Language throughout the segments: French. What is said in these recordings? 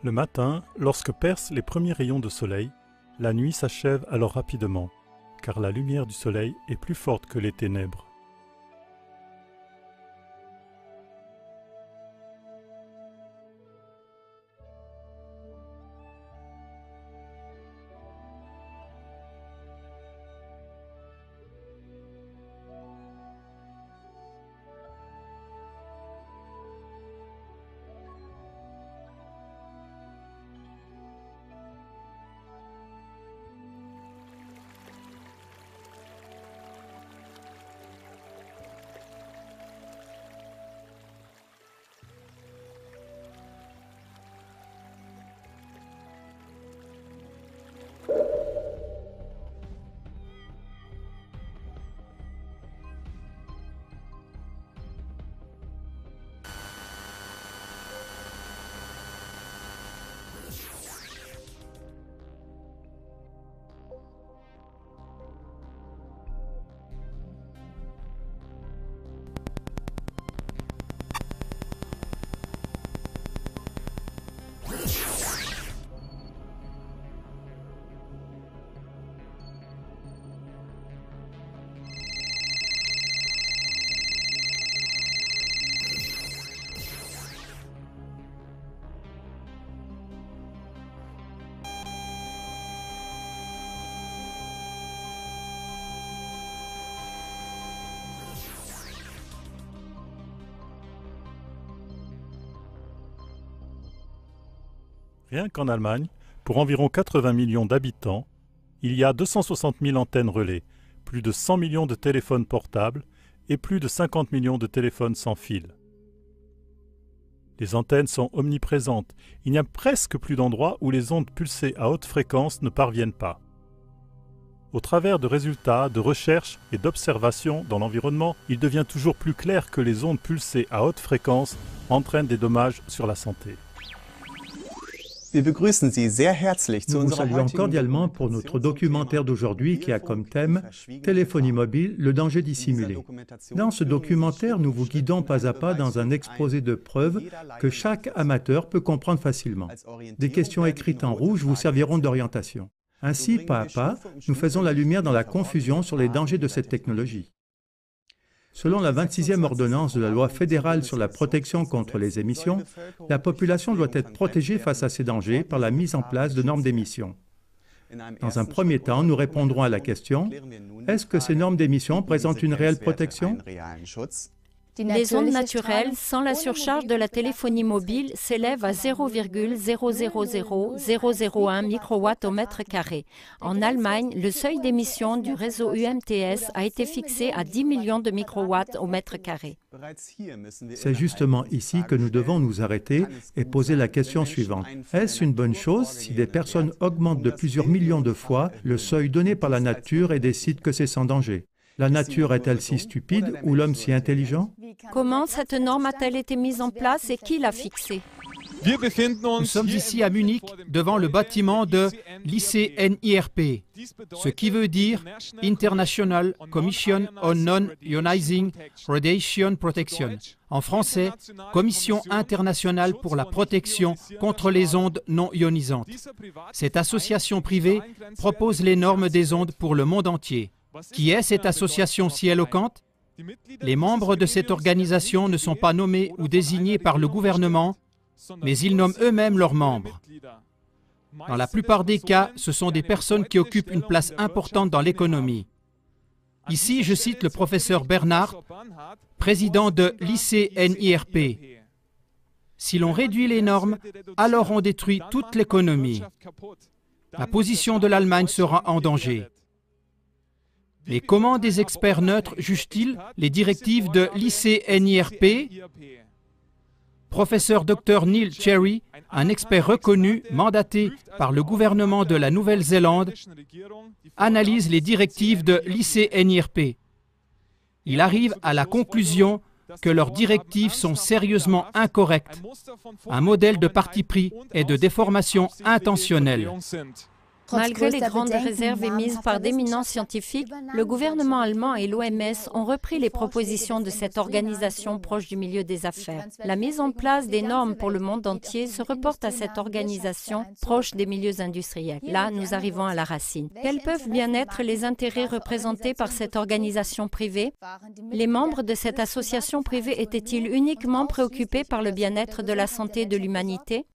Le matin, lorsque percent les premiers rayons de soleil, la nuit s'achève alors rapidement, car la lumière du soleil est plus forte que les ténèbres. Rien qu'en Allemagne, pour environ 80 millions d'habitants, il y a 260 000 antennes relais, plus de 100 millions de téléphones portables et plus de 50 millions de téléphones sans fil. Les antennes sont omniprésentes, il n'y a presque plus d'endroits où les ondes pulsées à haute fréquence ne parviennent pas. Au travers de résultats, de recherches et d'observations dans l'environnement, il devient toujours plus clair que les ondes pulsées à haute fréquence entraînent des dommages sur la santé. Nous vous saluons cordialement pour notre documentaire d'aujourd'hui qui a comme thème « Téléphonie mobile, le danger dissimulé ». Dans ce documentaire, nous vous guidons pas à pas dans un exposé de preuves que chaque amateur peut comprendre facilement. Des questions écrites en rouge vous serviront d'orientation. Ainsi, pas à pas, nous faisons la lumière dans la confusion sur les dangers de cette technologie. Selon la 26e ordonnance de la loi fédérale sur la protection contre les émissions, la population doit être protégée face à ces dangers par la mise en place de normes d'émission. Dans un premier temps, nous répondrons à la question « Est-ce que ces normes d'émission présentent une réelle protection ?» Les ondes naturelles, sans la surcharge de la téléphonie mobile, s'élèvent à 0,000001 microwatts au mètre carré. En Allemagne, le seuil d'émission du réseau UMTS a été fixé à 10 millions de microwatts au mètre carré. C'est justement ici que nous devons nous arrêter et poser la question suivante. Est-ce une bonne chose si des personnes augmentent de plusieurs millions de fois le seuil donné par la nature et décident que c'est sans danger ? La nature est-elle si stupide ou l'homme si intelligent? Comment cette norme a-t-elle été mise en place et qui l'a fixée? Nous sommes ici à Munich, devant le bâtiment de l'ICNIRP, ce qui veut dire International Commission on Non-Ionizing Radiation Protection. En français, Commission internationale pour la protection contre les ondes non ionisantes. Cette association privée propose les normes des ondes pour le monde entier. Qui est cette association si éloquente? Les membres de cette organisation ne sont pas nommés ou désignés par le gouvernement, mais ils nomment eux-mêmes leurs membres. Dans la plupart des cas, ce sont des personnes qui occupent une place importante dans l'économie. Ici, je cite le professeur Bernhard, président de l'ICNIRP. Si l'on réduit les normes, alors on détruit toute l'économie. La position de l'Allemagne sera en danger. Mais comment des experts neutres jugent-ils les directives de l'ICNIRP? Professeur Dr Neil Cherry, un expert reconnu, mandaté par le gouvernement de la Nouvelle-Zélande, analyse les directives de l'ICNIRP. Il arrive à la conclusion que leurs directives sont sérieusement incorrectes, un modèle de parti pris et de déformation intentionnelle. Malgré les grandes réserves émises par d'éminents scientifiques, le gouvernement allemand et l'OMS ont repris les propositions de cette organisation proche du milieu des affaires. La mise en place des normes pour le monde entier se reporte à cette organisation proche des milieux industriels. Là, nous arrivons à la racine. Quels peuvent bien être les intérêts représentés par cette organisation privée? Les membres de cette association privée étaient-ils uniquement préoccupés par le bien-être de la santé de l'humanité?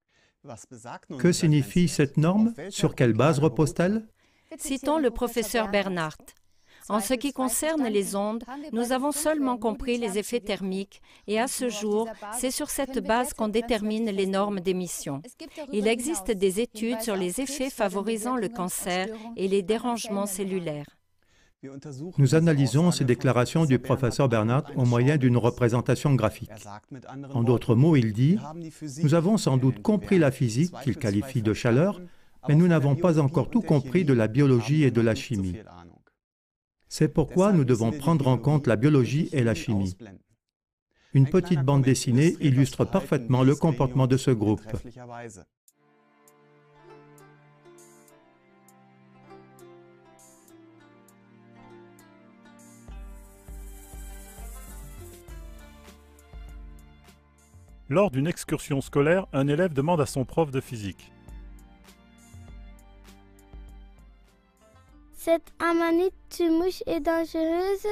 Que signifie cette norme? Sur quelle base repose-t-elle? Citons le professeur Bernhardt. En ce qui concerne les ondes, nous avons seulement compris les effets thermiques et à ce jour, c'est sur cette base qu'on détermine les normes d'émission. Il existe des études sur les effets favorisant le cancer et les dérangements cellulaires. Nous analysons ces déclarations du professeur Bernhardt au moyen d'une représentation graphique. En d'autres mots, il dit « Nous avons sans doute compris la physique, qu'il qualifie de chaleur, mais nous n'avons pas encore tout compris de la biologie et de la chimie. C'est pourquoi nous devons prendre en compte la biologie et la chimie. » Une petite bande dessinée illustre parfaitement le comportement de ce groupe. Lors d'une excursion scolaire, un élève demande à son prof de physique. Cette amanite mouche est dangereuse?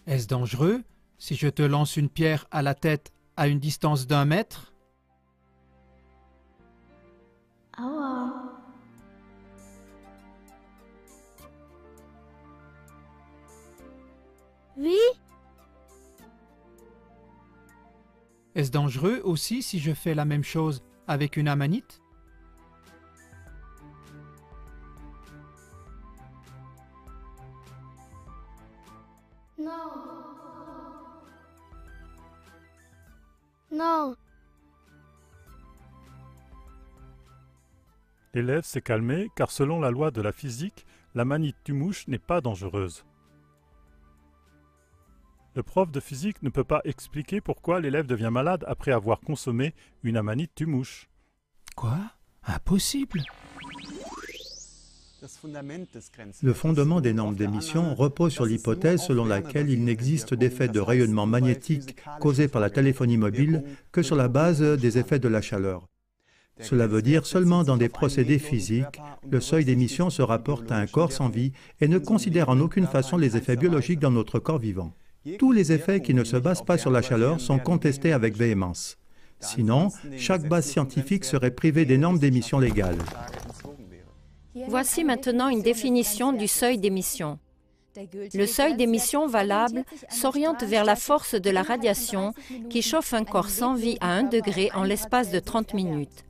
Est-ce dangereux si je te lance une pierre à la tête à une distance d'1 mètre? Oui. Est-ce dangereux aussi si je fais la même chose avec une amanite? Non. Non. L'élève s'est calmé car selon la loi de la physique, la manite tue-mouche n'est pas dangereuse. Le prof de physique ne peut pas expliquer pourquoi l'élève devient malade après avoir consommé une amanite tue-mouche. Quoi? Impossible! Le fondement des normes d'émission repose sur l'hypothèse selon laquelle il n'existe d'effet de rayonnement magnétique causé par la téléphonie mobile que sur la base des effets de la chaleur. Cela veut dire seulement dans des procédés physiques, le seuil d'émission se rapporte à un corps sans vie et ne considère en aucune façon les effets biologiques dans notre corps vivant. Tous les effets qui ne se basent pas sur la chaleur sont contestés avec véhémence. Sinon, chaque base scientifique serait privée des normes d'émission légales. Voici maintenant une définition du seuil d'émission. Le seuil d'émission valable s'oriente vers la force de la radiation qui chauffe un corps sans vie à 1 degré en l'espace de 30 minutes.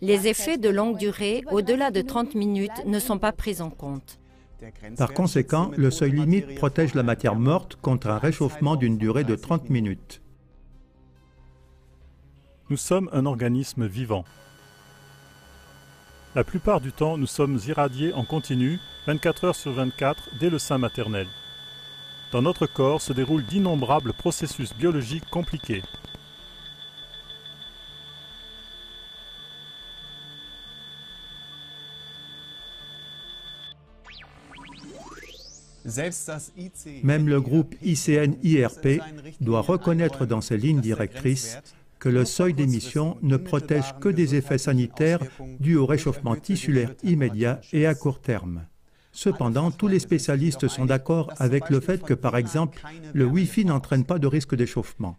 Les effets de longue durée, au-delà de 30 minutes, ne sont pas pris en compte. Par conséquent, le seuil limite protège la matière morte contre un réchauffement d'une durée de 30 minutes. Nous sommes un organisme vivant. La plupart du temps, nous sommes irradiés en continu, 24 heures sur 24, dès le sein maternel. Dans notre corps se déroulent d'innombrables processus biologiques compliqués. Même le groupe ICN-IRP doit reconnaître dans ses lignes directrices que le seuil d'émission ne protège que des effets sanitaires dus au réchauffement tissulaire immédiat et à court terme. Cependant, tous les spécialistes sont d'accord avec le fait que, par exemple, le Wi-Fi n'entraîne pas de risque d'échauffement.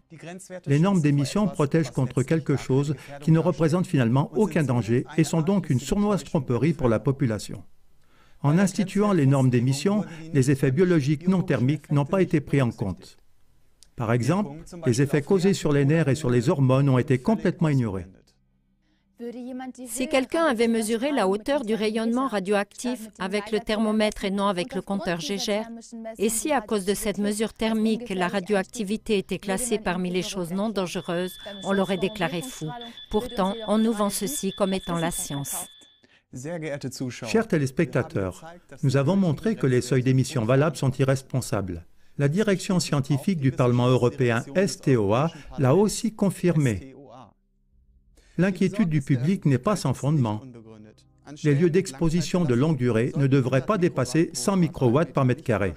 Les normes d'émission protègent contre quelque chose qui ne représente finalement aucun danger et sont donc une sournoise tromperie pour la population. En instituant les normes d'émission, les effets biologiques non thermiques n'ont pas été pris en compte. Par exemple, les effets causés sur les nerfs et sur les hormones ont été complètement ignorés. Si quelqu'un avait mesuré la hauteur du rayonnement radioactif avec le thermomètre et non avec le compteur Geiger, et si à cause de cette mesure thermique, la radioactivité était classée parmi les choses non dangereuses, on l'aurait déclaré fou. Pourtant, on nous vend ceci comme étant la science. Chers téléspectateurs, nous avons montré que les seuils d'émission valables sont irresponsables. La direction scientifique du Parlement européen STOA l'a aussi confirmé. L'inquiétude du public n'est pas sans fondement. Les lieux d'exposition de longue durée ne devraient pas dépasser 100 microwatts par mètre carré.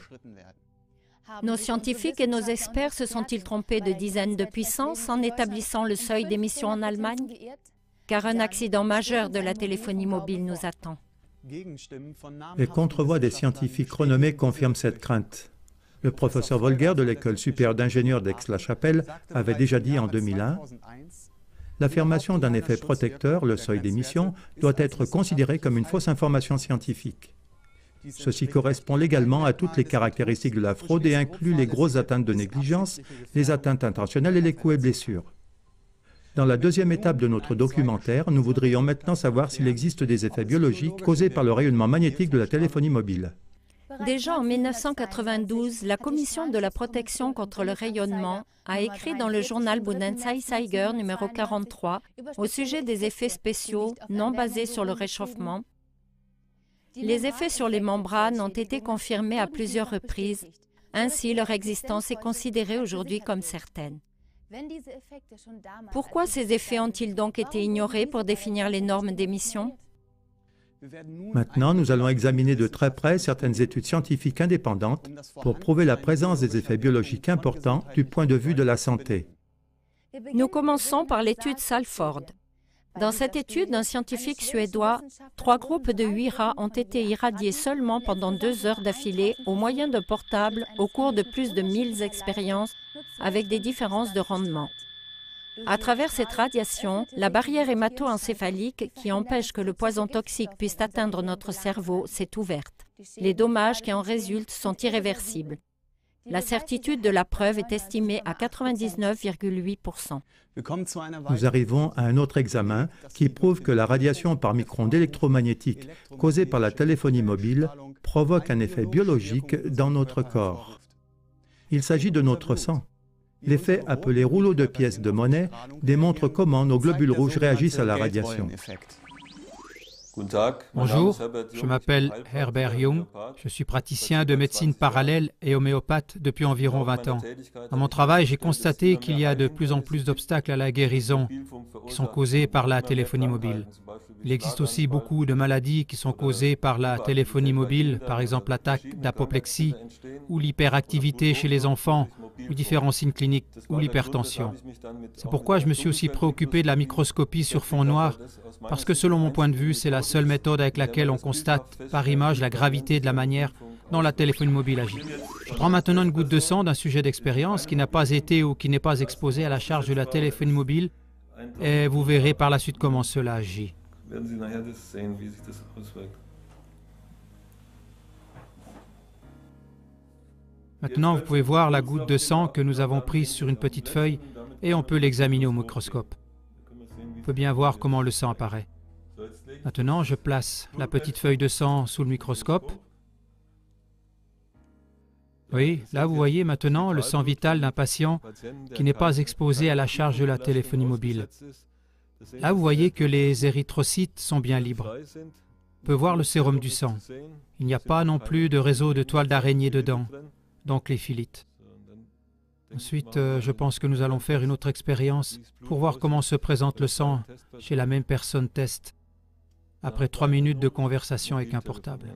Nos scientifiques et nos experts se sont-ils trompés de dizaines de puissances en établissant le seuil d'émission en Allemagne? Car un accident majeur de la téléphonie mobile nous attend. Les contre-voix des scientifiques renommés confirment cette crainte. Le professeur Volger de l'École supérieure d'ingénieurs d'Aix-la-Chapelle avait déjà dit en 2001 « L'affirmation d'un effet protecteur, le seuil d'émission, doit être considérée comme une fausse information scientifique. Ceci correspond légalement à toutes les caractéristiques de la fraude et inclut les grosses atteintes de négligence, les atteintes intentionnelles et les coups et blessures. » Dans la deuxième étape de notre documentaire, nous voudrions maintenant savoir s'il existe des effets biologiques causés par le rayonnement magnétique de la téléphonie mobile. Déjà en 1992, la Commission de la protection contre le rayonnement a écrit dans le journal Bundesanzeiger numéro 43 au sujet des effets spéciaux non basés sur le réchauffement. Les effets sur les membranes ont été confirmés à plusieurs reprises. Ainsi, leur existence est considérée aujourd'hui comme certaine. Pourquoi ces effets ont-ils donc été ignorés pour définir les normes d'émission? Maintenant, nous allons examiner de très près certaines études scientifiques indépendantes pour prouver la présence des effets biologiques importants du point de vue de la santé. Nous commençons par l'étude Salford. Dans cette étude d'un scientifique suédois, 3 groupes de 8 rats ont été irradiés seulement pendant 2 heures d'affilée au moyen de portables au cours de plus de 1000 expériences avec des différences de rendement. À travers cette radiation, la barrière hémato-encéphalique qui empêche que le poison toxique puisse atteindre notre cerveau s'est ouverte. Les dommages qui en résultent sont irréversibles. La certitude de la preuve est estimée à 99,8%. Nous arrivons à un autre examen qui prouve que la radiation par micro-ondes électromagnétiques causée par la téléphonie mobile provoque un effet biologique dans notre corps. Il s'agit de notre sang. L'effet appelé rouleau de pièces de monnaie démontre comment nos globules rouges réagissent à la radiation. Bonjour, je m'appelle Herbert Jung, je suis praticien de médecine parallèle et homéopathe depuis environ 20 ans. Dans mon travail, j'ai constaté qu'il y a de plus en plus d'obstacles à la guérison qui sont causés par la téléphonie mobile. Il existe aussi beaucoup de maladies qui sont causées par la téléphonie mobile, par exemple l'attaque d'apoplexie ou l'hyperactivité chez les enfants ou différents signes cliniques ou l'hypertension. C'est pourquoi je me suis aussi préoccupé de la microscopie sur fond noir, parce que selon mon point de vue, c'est la seule méthode avec laquelle on constate par image la gravité de la manière dont la téléphonie mobile agit. Je prends maintenant une goutte de sang d'un sujet d'expérience qui n'a pas été ou qui n'est pas exposé à la charge de la téléphonie mobile et vous verrez par la suite comment cela agit. Maintenant, vous pouvez voir la goutte de sang que nous avons prise sur une petite feuille et on peut l'examiner au microscope. On peut bien voir comment le sang apparaît. Maintenant, je place la petite feuille de sang sous le microscope. Oui, là vous voyez maintenant le sang vital d'un patient qui n'est pas exposé à la charge de la téléphonie mobile. Là vous voyez que les érythrocytes sont bien libres. On peut voir le sérum du sang. Il n'y a pas non plus de réseau de toiles d'araignée dedans, donc les philites. Ensuite, je pense que nous allons faire une autre expérience pour voir comment se présente le sang chez la même personne test après 3 minutes de conversation avec un portable.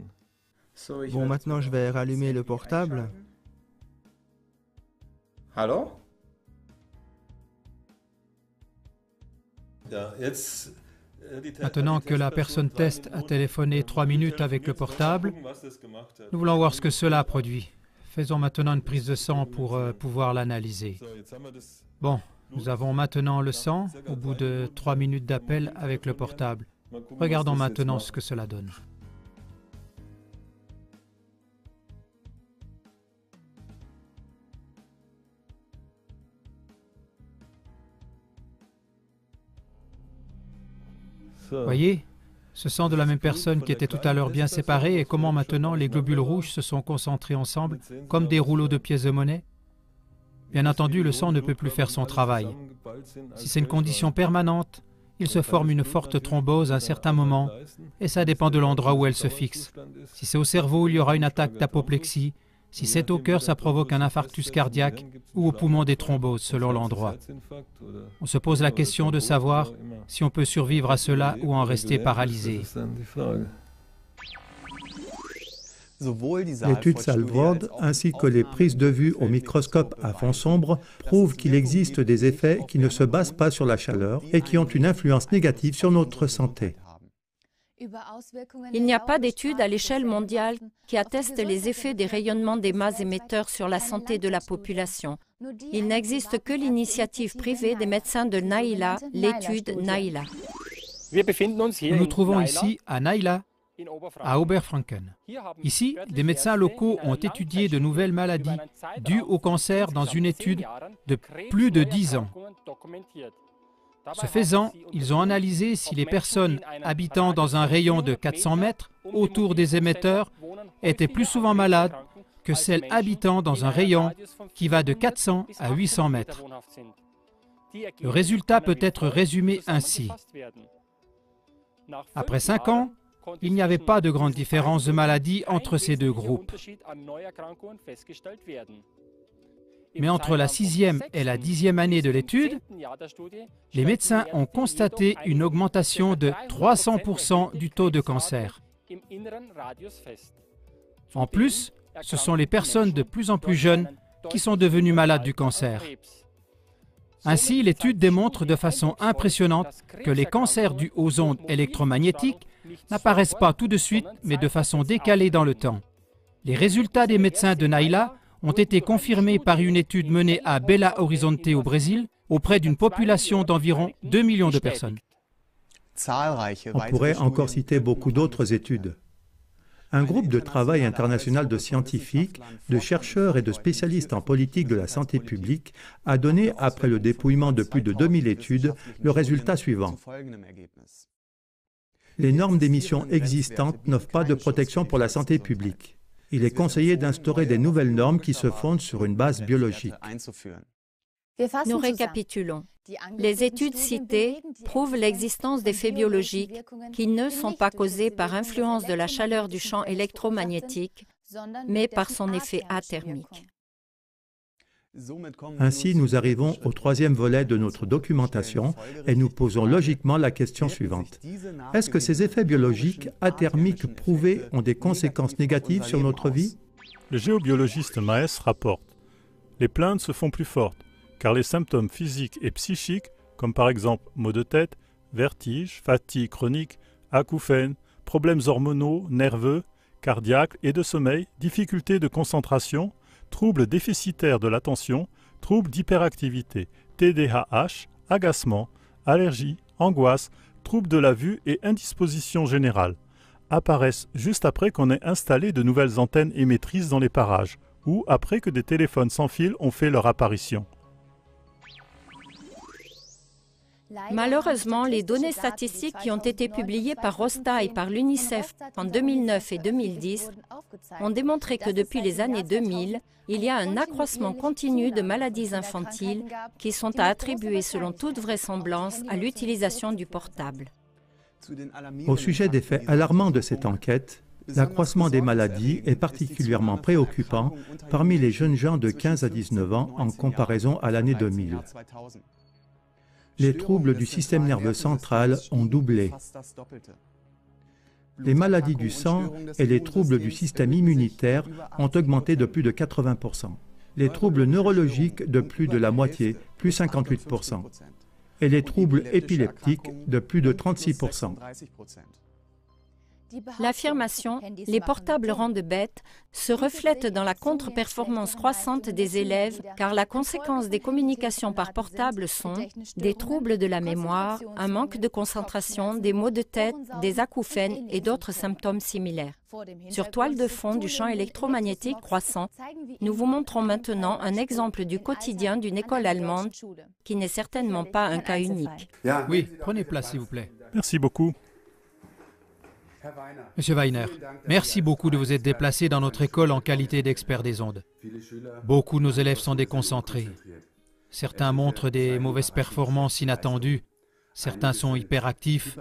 Bon, maintenant je vais rallumer le portable. Allô? Maintenant que la personne test a téléphoné 3 minutes avec le portable, nous voulons voir ce que cela produit. Faisons maintenant une prise de sang pour pouvoir l'analyser. Bon, nous avons maintenant le sang au bout de 3 minutes d'appel avec le portable. Regardons maintenant ce que cela donne. Voyez, ce sang de la même personne qui était tout à l'heure bien séparé et comment maintenant les globules rouges se sont concentrés ensemble comme des rouleaux de pièces de monnaie. Bien entendu, le sang ne peut plus faire son travail. Si c'est une condition permanente, il se forme une forte thrombose à un certain moment et ça dépend de l'endroit où elle se fixe. Si c'est au cerveau, il y aura une attaque d'apoplexie. Si c'est au cœur, ça provoque un infarctus cardiaque ou au poumon des thromboses selon l'endroit. On se pose la question de savoir si on peut survivre à cela ou en rester paralysé. L'étude Salvord ainsi que les prises de vue au microscope à fond sombre prouvent qu'il existe des effets qui ne se basent pas sur la chaleur et qui ont une influence négative sur notre santé. Il n'y a pas d'études à l'échelle mondiale qui attestent les effets des rayonnements des mâts émetteurs sur la santé de la population. Il n'existe que l'initiative privée des médecins de Naila, l'étude Naila. Nous nous trouvons ici à Naila, à Oberfranken. Ici, des médecins locaux ont étudié de nouvelles maladies dues au cancer dans une étude de plus de 10 ans. Ce faisant, ils ont analysé si les personnes habitant dans un rayon de 400 mètres autour des émetteurs étaient plus souvent malades que celles habitant dans un rayon qui va de 400 à 800 mètres. Le résultat peut être résumé ainsi. Après 5 ans, il n'y avait pas de grande différence de maladie entre ces deux groupes. Mais entre la 6e et la 10e année de l'étude, les médecins ont constaté une augmentation de 300% du taux de cancer. En plus, ce sont les personnes de plus en plus jeunes qui sont devenues malades du cancer. Ainsi, l'étude démontre de façon impressionnante que les cancers dus aux ondes électromagnétiques n'apparaissent pas tout de suite, mais de façon décalée dans le temps. Les résultats des médecins de Naila ont été confirmés par une étude menée à Belo Horizonte au Brésil, auprès d'une population d'environ 2 millions de personnes. On pourrait encore citer beaucoup d'autres études. Un groupe de travail international de scientifiques, de chercheurs et de spécialistes en politique de la santé publique a donné, après le dépouillement de plus de 2000 études, le résultat suivant. Les normes d'émission existantes n'offrent pas de protection pour la santé publique. Il est conseillé d'instaurer des nouvelles normes qui se fondent sur une base biologique. Nous récapitulons. Les études citées prouvent l'existence d'effets biologiques qui ne sont pas causés par influence de la chaleur du champ électromagnétique, mais par son effet athermique. Ainsi, nous arrivons au 3e volet de notre documentation et nous posons logiquement la question suivante. Est-ce que ces effets biologiques athermiques prouvés ont des conséquences négatives sur notre vie? Le géobiologiste Maes rapporte « Les plaintes se font plus fortes, car les symptômes physiques et psychiques, comme par exemple maux de tête, vertiges, fatigue chronique, acouphènes, problèmes hormonaux, nerveux, cardiaques et de sommeil, difficultés de concentration, troubles déficitaires de l'attention, troubles d'hyperactivité, TDAH, agacement, allergie, angoisse, troubles de la vue et indisposition générale apparaissent juste après qu'on ait installé de nouvelles antennes émettrices dans les parages ou après que des téléphones sans fil ont fait leur apparition. Malheureusement, les données statistiques qui ont été publiées par Rosta et par l'UNICEF en 2009 et 2010 ont démontré que depuis les années 2000, il y a un accroissement continu de maladies infantiles qui sont à attribuer selon toute vraisemblance à l'utilisation du portable. Au sujet des faits alarmants de cette enquête, l'accroissement des maladies est particulièrement préoccupant parmi les jeunes gens de 15 à 19 ans en comparaison à l'année 2000. Les troubles du système nerveux central ont doublé. Les maladies du sang et les troubles du système immunitaire ont augmenté de plus de 80%. Les troubles neurologiques de plus de la moitié, plus 58%. Et les troubles épileptiques de plus de 36%. L'affirmation « les portables rendent bêtes » se reflète dans la contre-performance croissante des élèves car la conséquence des communications par portable sont des troubles de la mémoire, un manque de concentration, des maux de tête, des acouphènes et d'autres symptômes similaires. Sur toile de fond du champ électromagnétique croissant, nous vous montrons maintenant un exemple du quotidien d'une école allemande qui n'est certainement pas un cas unique. Oui, prenez place s'il vous plaît. Merci beaucoup. Monsieur Weiner, merci beaucoup de vous être déplacé dans notre école en qualité d'expert des ondes. Beaucoup de nos élèves sont déconcentrés. Certains montrent des mauvaises performances inattendues. Certains sont hyperactifs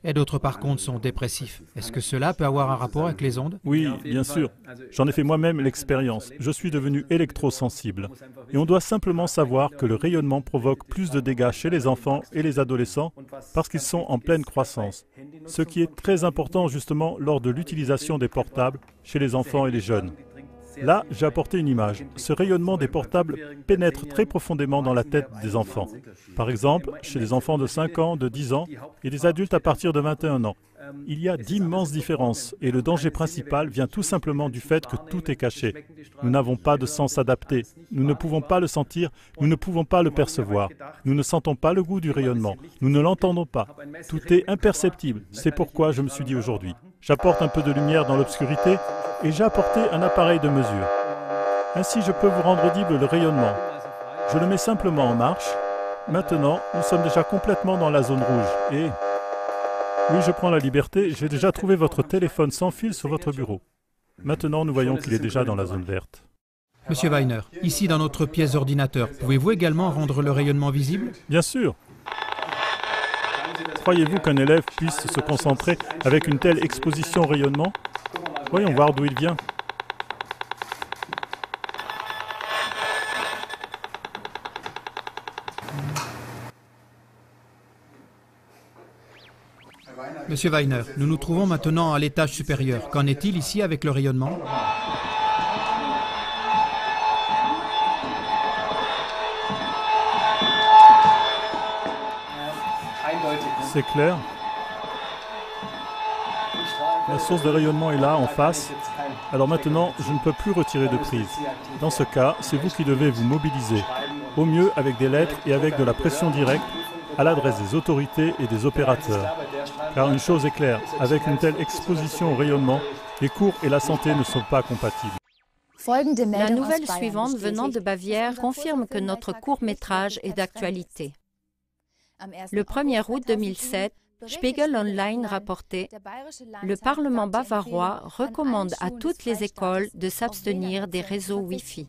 et d'autres par contre sont dépressifs. Est-ce que cela peut avoir un rapport avec les ondes? Oui, bien sûr. J'en ai fait moi-même l'expérience. Je suis devenu électrosensible. Et on doit simplement savoir que le rayonnement provoque plus de dégâts chez les enfants et les adolescents parce qu'ils sont en pleine croissance. Ce qui est très important justement lors de l'utilisation des portables chez les enfants et les jeunes. Là, j'ai apporté une image. Ce rayonnement des portables pénètre très profondément dans la tête des enfants. Par exemple, chez les enfants de 5 ans, de 10 ans et des adultes à partir de 21 ans. Il y a d'immenses différences et le danger principal vient tout simplement du fait que tout est caché. Nous n'avons pas de sens adapté. Nous ne pouvons pas le sentir, nous ne pouvons pas le percevoir. Nous ne sentons pas le goût du rayonnement. Nous ne l'entendons pas. Tout est imperceptible. C'est pourquoi je me suis dit aujourd'hui, j'apporte un peu de lumière dans l'obscurité et j'ai apporté un appareil de mesure. Ainsi, je peux vous rendre audible le rayonnement. Je le mets simplement en marche. Maintenant, nous sommes déjà complètement dans la zone rouge et... Oui, je prends la liberté, j'ai déjà trouvé votre téléphone sans fil sur votre bureau. Maintenant, nous voyons qu'il est déjà dans la zone verte. Monsieur Weiner, ici dans notre pièce d'ordinateur, pouvez-vous également rendre le rayonnement visible? Bien sûr. Croyez-vous qu'un élève puisse se concentrer avec une telle exposition au rayonnement? Voyons voir d'où il vient. Monsieur Weiner, nous nous trouvons maintenant à l'étage supérieur. Qu'en est-il ici avec le rayonnement? C'est clair. La source de rayonnement est là, en face. Alors maintenant, je ne peux plus retirer de prise. Dans ce cas, c'est vous qui devez vous mobiliser. Au mieux avec des lettres et avec de la pression directe à l'adresse des autorités et des opérateurs. Car une chose est claire, avec une telle exposition au rayonnement, les cours et la santé ne sont pas compatibles. La nouvelle suivante venant de Bavière confirme que notre court-métrage est d'actualité. Le 1er août 2007, Spiegel Online rapportait « Le Parlement bavarois recommande à toutes les écoles de s'abstenir des réseaux Wi-Fi ».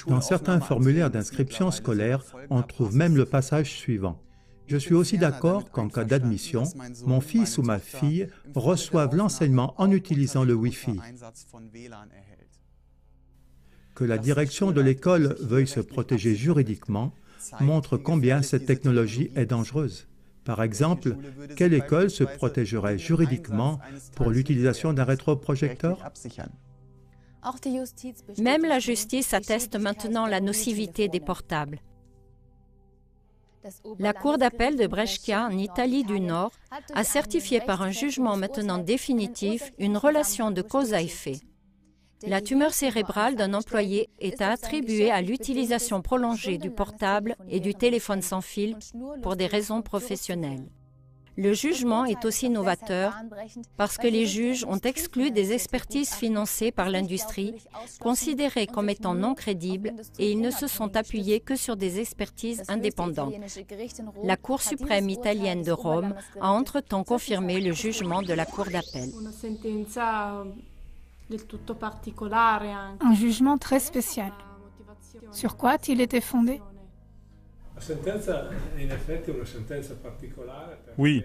Dans certains formulaires d'inscription scolaire, on trouve même le passage suivant. Je suis aussi d'accord qu'en cas d'admission, mon fils ou ma fille reçoivent l'enseignement en utilisant le Wi-Fi. Que la direction de l'école veuille se protéger juridiquement montre combien cette technologie est dangereuse. Par exemple, quelle école se protégerait juridiquement pour l'utilisation d'un rétroprojecteur? Même la justice atteste maintenant la nocivité des portables. La Cour d'appel de Brescia, en Italie du Nord, a certifié par un jugement maintenant définitif une relation de cause à effet. La tumeur cérébrale d'un employé est attribuée à l'utilisation prolongée du portable et du téléphone sans fil pour des raisons professionnelles. Le jugement est aussi novateur parce que les juges ont exclu des expertises financées par l'industrie, considérées comme étant non crédibles, et ils ne se sont appuyés que sur des expertises indépendantes. La Cour suprême italienne de Rome a entre-temps confirmé le jugement de la Cour d'appel. Un jugement très spécial. Sur quoi a-t-il été fondé? Oui,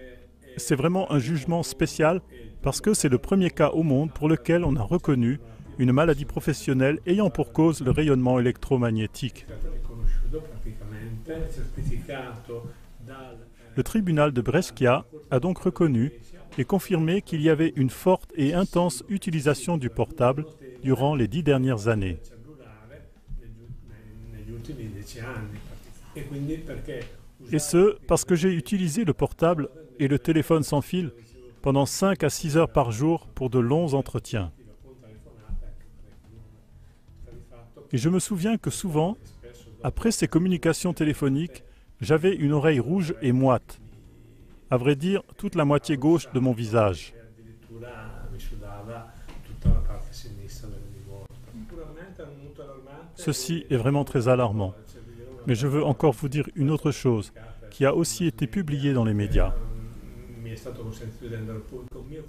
c'est vraiment un jugement spécial parce que c'est le premier cas au monde pour lequel on a reconnu une maladie professionnelle ayant pour cause le rayonnement électromagnétique. Le tribunal de Brescia a donc reconnu et confirmé qu'il y avait une forte et intense utilisation du portable durant les 10 dernières années. Et ce, parce que j'ai utilisé le portable et le téléphone sans fil pendant 5 à 6 heures par jour pour de longs entretiens. Et je me souviens que souvent, après ces communications téléphoniques, j'avais une oreille rouge et moite. À vrai dire, toute la moitié gauche de mon visage. Ceci est vraiment très alarmant. Mais je veux encore vous dire une autre chose qui a aussi été publiée dans les médias.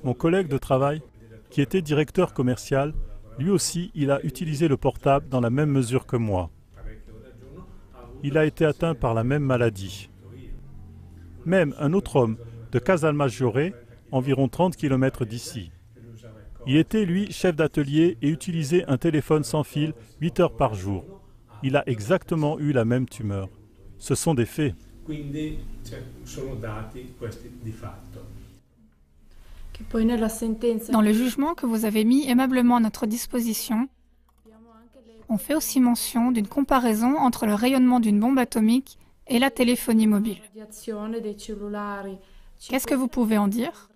Mon collègue de travail, qui était directeur commercial, lui aussi, il a utilisé le portable dans la même mesure que moi. Il a été atteint par la même maladie. Même un autre homme de Casalmaggiore, environ 30 km d'ici. Il était, lui, chef d'atelier et utilisait un téléphone sans fil 8 heures par jour. Il a exactement eu la même tumeur. Ce sont des faits. Dans le jugement que vous avez mis aimablement à notre disposition, on fait aussi mention d'une comparaison entre le rayonnement d'une bombe atomique et la téléphonie mobile. Qu'est-ce que vous pouvez en dire?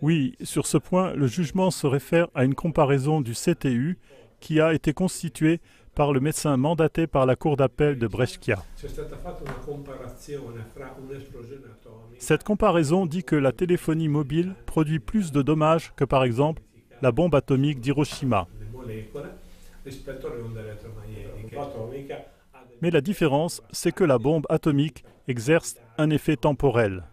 Oui, sur ce point, le jugement se réfère à une comparaison du CTU qui a été constituée par le médecin mandaté par la Cour d'appel de Brescia. Cette comparaison dit que la téléphonie mobile produit plus de dommages que par exemple la bombe atomique d'Hiroshima. Mais la différence, c'est que la bombe atomique exerce un effet temporel.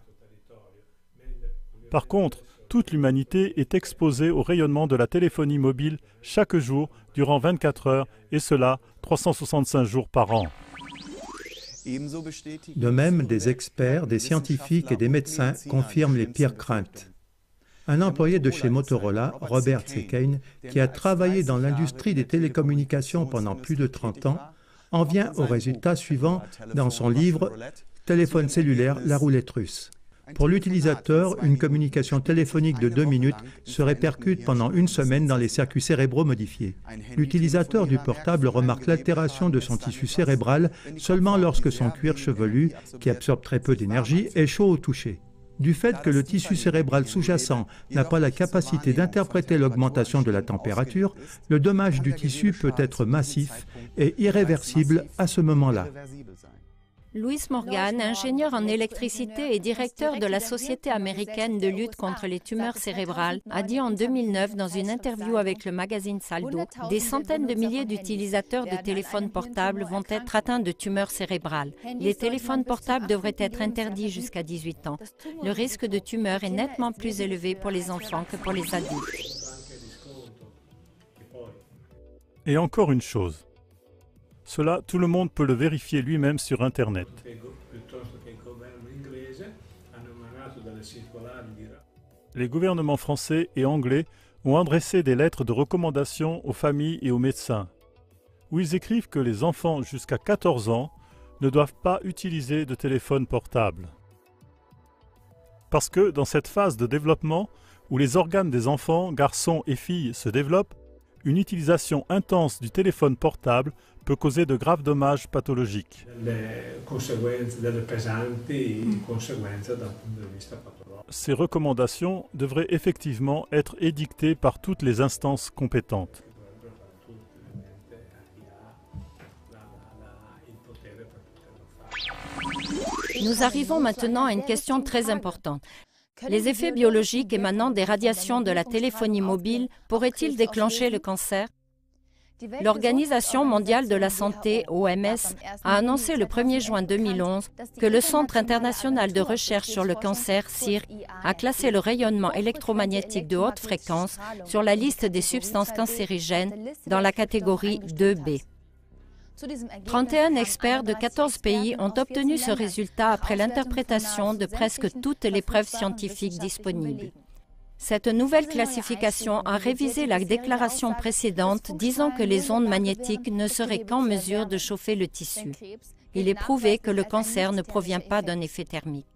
Par contre, toute l'humanité est exposée au rayonnement de la téléphonie mobile chaque jour durant 24 heures, et cela 365 jours par an. De même, des experts, des scientifiques et des médecins confirment les pires craintes. Un employé de chez Motorola, Robert Sekane, qui a travaillé dans l'industrie des télécommunications pendant plus de 30 ans, en vient au résultat suivant dans son livre « Téléphone cellulaire, la roulette russe ». Pour l'utilisateur, une communication téléphonique de 2 minutes se répercute pendant une semaine dans les circuits cérébraux modifiés. L'utilisateur du portable remarque l'altération de son tissu cérébral seulement lorsque son cuir chevelu, qui absorbe très peu d'énergie, est chaud au toucher. Du fait que le tissu cérébral sous-jacent n'a pas la capacité d'interpréter l'augmentation de la température, le dommage du tissu peut être massif et irréversible à ce moment-là. Louis Morgan, ingénieur en électricité et directeur de la Société américaine de lutte contre les tumeurs cérébrales, a dit en 2009 dans une interview avec le magazine Saldo, des centaines de milliers d'utilisateurs de téléphones portables vont être atteints de tumeurs cérébrales. Les téléphones portables devraient être interdits jusqu'à 18 ans. Le risque de tumeur est nettement plus élevé pour les enfants que pour les adultes. Et encore une chose. Cela, tout le monde peut le vérifier lui-même sur Internet. Les gouvernements français et anglais ont adressé des lettres de recommandation aux familles et aux médecins, où ils écrivent que les enfants jusqu'à 14 ans ne doivent pas utiliser de téléphone portable. Parce que dans cette phase de développement, où les organes des enfants, garçons et filles, se développent, une utilisation intense du téléphone portable peut causer de graves dommages pathologiques. Ces recommandations devraient effectivement être édictées par toutes les instances compétentes. Nous arrivons maintenant à une question très importante. Les effets biologiques émanant des radiations de la téléphonie mobile pourraient-ils déclencher le cancer? L'Organisation mondiale de la santé, OMS, a annoncé le 1er juin 2011 que le Centre international de recherche sur le cancer, CIR, a classé le rayonnement électromagnétique de haute fréquence sur la liste des substances cancérigènes dans la catégorie 2B. 31 experts de 14 pays ont obtenu ce résultat après l'interprétation de presque toutes les preuves scientifiques disponibles. Cette nouvelle classification a révisé la déclaration précédente disant que les ondes magnétiques ne seraient qu'en mesure de chauffer le tissu. Il est prouvé que le cancer ne provient pas d'un effet thermique.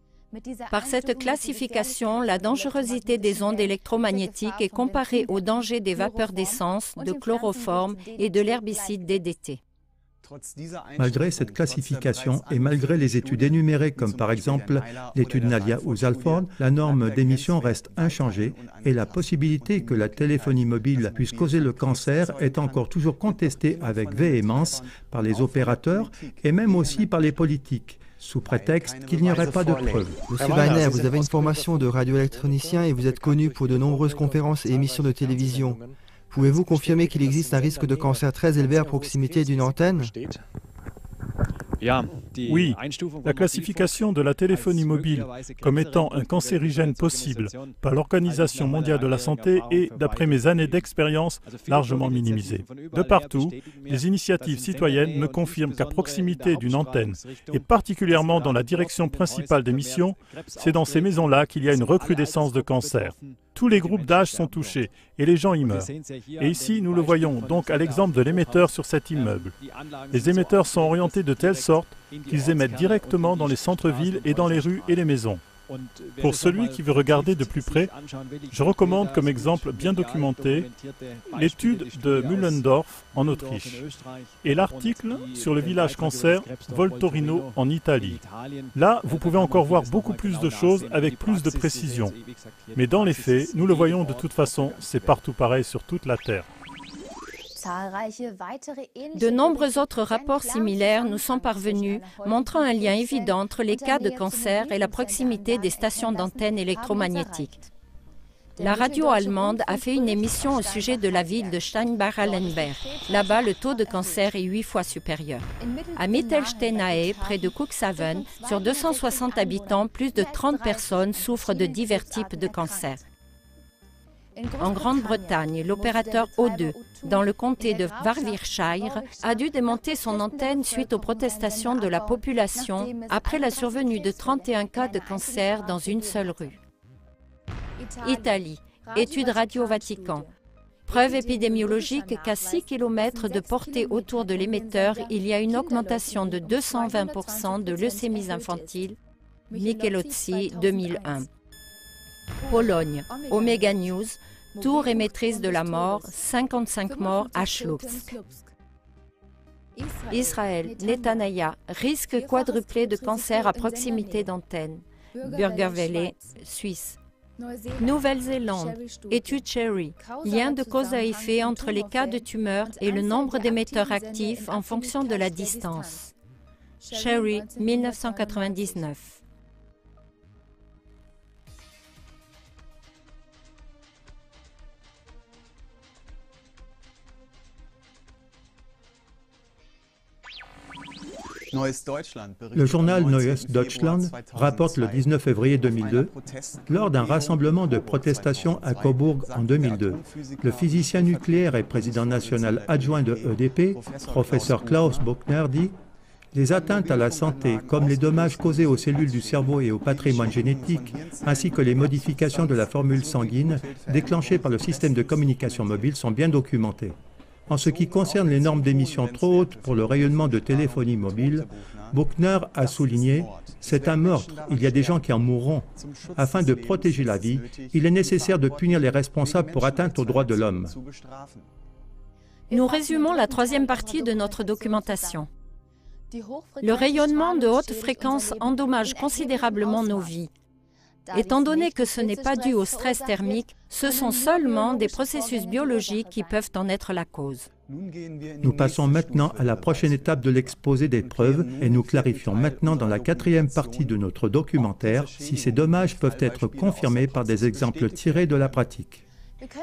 Par cette classification, la dangerosité des ondes électromagnétiques est comparée au danger des vapeurs d'essence, de chloroforme et de l'herbicide DDT. Malgré cette classification et malgré les études énumérées comme par exemple l'étude Nalia ou Zalford, la norme d'émission reste inchangée et la possibilité que la téléphonie mobile puisse causer le cancer est encore toujours contestée avec véhémence par les opérateurs et même aussi par les politiques, sous prétexte qu'il n'y aurait pas de preuves. Monsieur Weiner, vous avez une formation de radioélectronicien et vous êtes connu pour de nombreuses conférences et émissions de télévision. Pouvez-vous confirmer qu'il existe un risque de cancer très élevé à proximité d'une antenne? Oui, la classification de la téléphonie mobile comme étant un cancérigène possible par l'Organisation mondiale de la santé est, d'après mes années d'expérience, largement minimisée. De partout, les initiatives citoyennes me confirment qu'à proximité d'une antenne, et particulièrement dans la direction principale des missions, c'est dans ces maisons-là qu'il y a une recrudescence de cancer. Tous les groupes d'âge sont touchés et les gens y meurent. Et ici, nous le voyons donc à l'exemple de l'émetteur sur cet immeuble. Les émetteurs sont orientés de telle sorte qu'ils émettent directement dans les centres-villes et dans les rues et les maisons. Pour celui qui veut regarder de plus près, je recommande comme exemple bien documenté l'étude de Müllendorf en Autriche et l'article sur le village cancer Voltorino en Italie. Là, vous pouvez encore voir beaucoup plus de choses avec plus de précision. Mais dans les faits, nous le voyons de toute façon, c'est partout pareil sur toute la Terre. De nombreux autres rapports similaires nous sont parvenus, montrant un lien évident entre les cas de cancer et la proximité des stations d'antennes électromagnétiques. La radio allemande a fait une émission au sujet de la ville de Steinbach-Allenberg. Là-bas, le taux de cancer est 8 fois supérieur. À Mittelsteinae, près de Cuxhaven, sur 260 habitants, plus de 30 personnes souffrent de divers types de cancers. En Grande-Bretagne, l'opérateur O2, dans le comté de Warwickshire, a dû démonter son antenne suite aux protestations de la population après la survenue de 31 cas de cancer dans une seule rue. Italie, étude Radio Vatican. Preuve épidémiologique qu'à 6 km de portée autour de l'émetteur, il y a une augmentation de 220% de leucémies infantiles. Michelozzi, 2001. Pologne, Omega News, tour émettrice de la mort, 55 morts à Schlupsk. Israël, Netanyahu, risque quadruplé de cancer à proximité d'antenne. Burgerwelle, Suisse. Nouvelle-Zélande, étude Cherry, lien de cause à effet entre les cas de tumeur et le nombre d'émetteurs actifs en fonction de la distance. Cherry, 1999. Le journal Neues Deutschland rapporte le 19 février 2002, lors d'un rassemblement de protestation à Cobourg en 2002, le physicien nucléaire et président national adjoint de EDP, professeur Klaus Buchner, dit « Les atteintes à la santé, comme les dommages causés aux cellules du cerveau et au patrimoine génétique, ainsi que les modifications de la formule sanguine déclenchées par le système de communication mobile sont bien documentées. En ce qui concerne les normes d'émission trop hautes pour le rayonnement de téléphonie mobile, Buchner a souligné « C'est un meurtre, il y a des gens qui en mourront. Afin de protéger la vie, il est nécessaire de punir les responsables pour atteinte aux droits de l'homme. » Nous résumons la troisième partie de notre documentation. Le rayonnement de haute fréquence endommage considérablement nos vies. Étant donné que ce n'est pas dû au stress thermique, ce sont seulement des processus biologiques qui peuvent en être la cause. Nous passons maintenant à la prochaine étape de l'exposé des preuves et nous clarifions maintenant dans la quatrième partie de notre documentaire si ces dommages peuvent être confirmés par des exemples tirés de la pratique.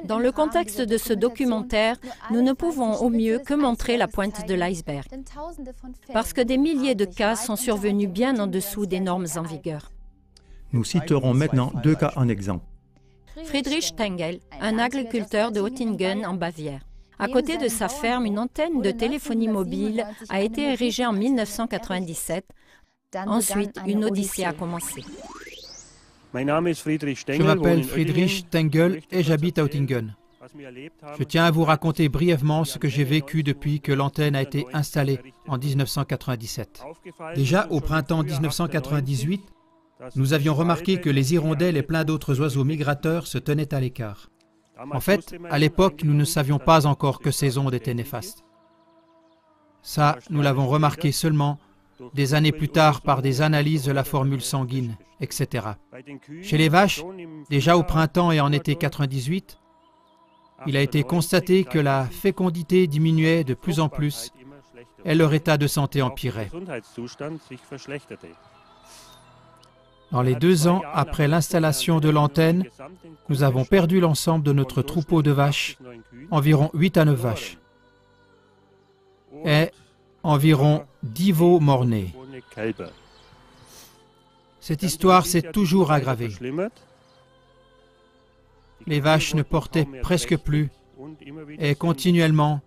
Dans le contexte de ce documentaire, nous ne pouvons au mieux que montrer la pointe de l'iceberg, parce que des milliers de cas sont survenus bien en dessous des normes en vigueur. Nous citerons maintenant deux cas en exemple. Friedrich Stengel, un agriculteur de Oettingen en Bavière. À côté de sa ferme, une antenne de téléphonie mobile a été érigée en 1997. Ensuite, une odyssée a commencé. Je m'appelle Friedrich Stengel et j'habite à Oettingen. Je tiens à vous raconter brièvement ce que j'ai vécu depuis que l'antenne a été installée en 1997. Déjà au printemps 1998, nous avions remarqué que les hirondelles et plein d'autres oiseaux migrateurs se tenaient à l'écart. En fait, à l'époque, nous ne savions pas encore que ces ondes étaient néfastes. Ça, nous l'avons remarqué seulement des années plus tard par des analyses de la formule sanguine, etc. Chez les vaches, déjà au printemps et en été 98, il a été constaté que la fécondité diminuait de plus en plus et leur état de santé empirait. Dans les 2 ans après l'installation de l'antenne, nous avons perdu l'ensemble de notre troupeau de vaches, environ 8 à 9 vaches. Et environ 10 veaux morts-nés. Cette histoire s'est toujours aggravée. Les vaches ne portaient presque plus et continuellement,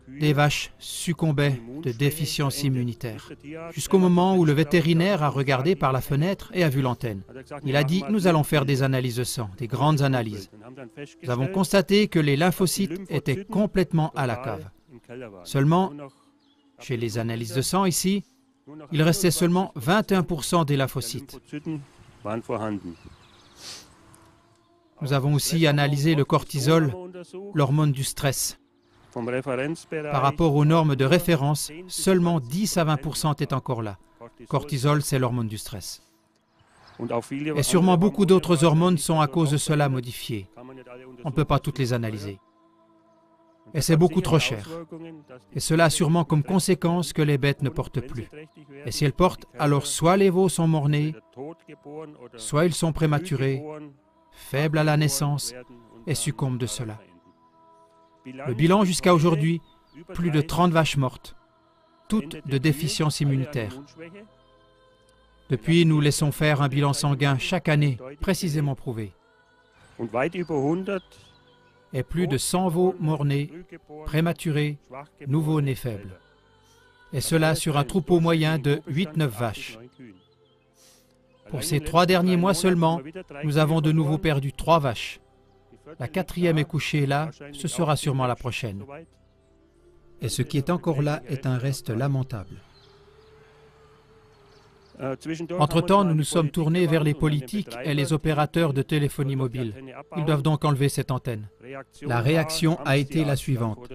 les vaches succombaient de déficience immunitaire. Jusqu'au moment où le vétérinaire a regardé par la fenêtre et a vu l'antenne. Il a dit « Nous allons faire des analyses de sang, des grandes analyses. » Nous avons constaté que les lymphocytes étaient complètement à la cave. Seulement, chez les analyses de sang ici, il restait seulement 21% des lymphocytes. Nous avons aussi analysé le cortisol, l'hormone du stress. Par rapport aux normes de référence, seulement 10 à 20% est encore là. Cortisol, c'est l'hormone du stress. Et sûrement beaucoup d'autres hormones sont à cause de cela modifiées. On ne peut pas toutes les analyser. Et c'est beaucoup trop cher. Et cela a sûrement comme conséquence que les bêtes ne portent plus. Et si elles portent, alors soit les veaux sont morts-nés, soit ils sont prématurés, faibles à la naissance, et succombent de cela. Le bilan jusqu'à aujourd'hui, plus de 30 vaches mortes, toutes de déficience immunitaire. Depuis, nous laissons faire un bilan sanguin chaque année, précisément prouvé. Et plus de 100 veaux morts-nés, prématurés, nouveaux-nés faibles. Et cela sur un troupeau moyen de 8-9 vaches. Pour ces 3 derniers mois seulement, nous avons de nouveau perdu 3 vaches. La 4e est couchée là, ce sera sûrement la prochaine. Et ce qui est encore là est un reste lamentable. Entre-temps, nous nous sommes tournés vers les politiques et les opérateurs de téléphonie mobile. Ils doivent donc enlever cette antenne. La réaction a été la suivante.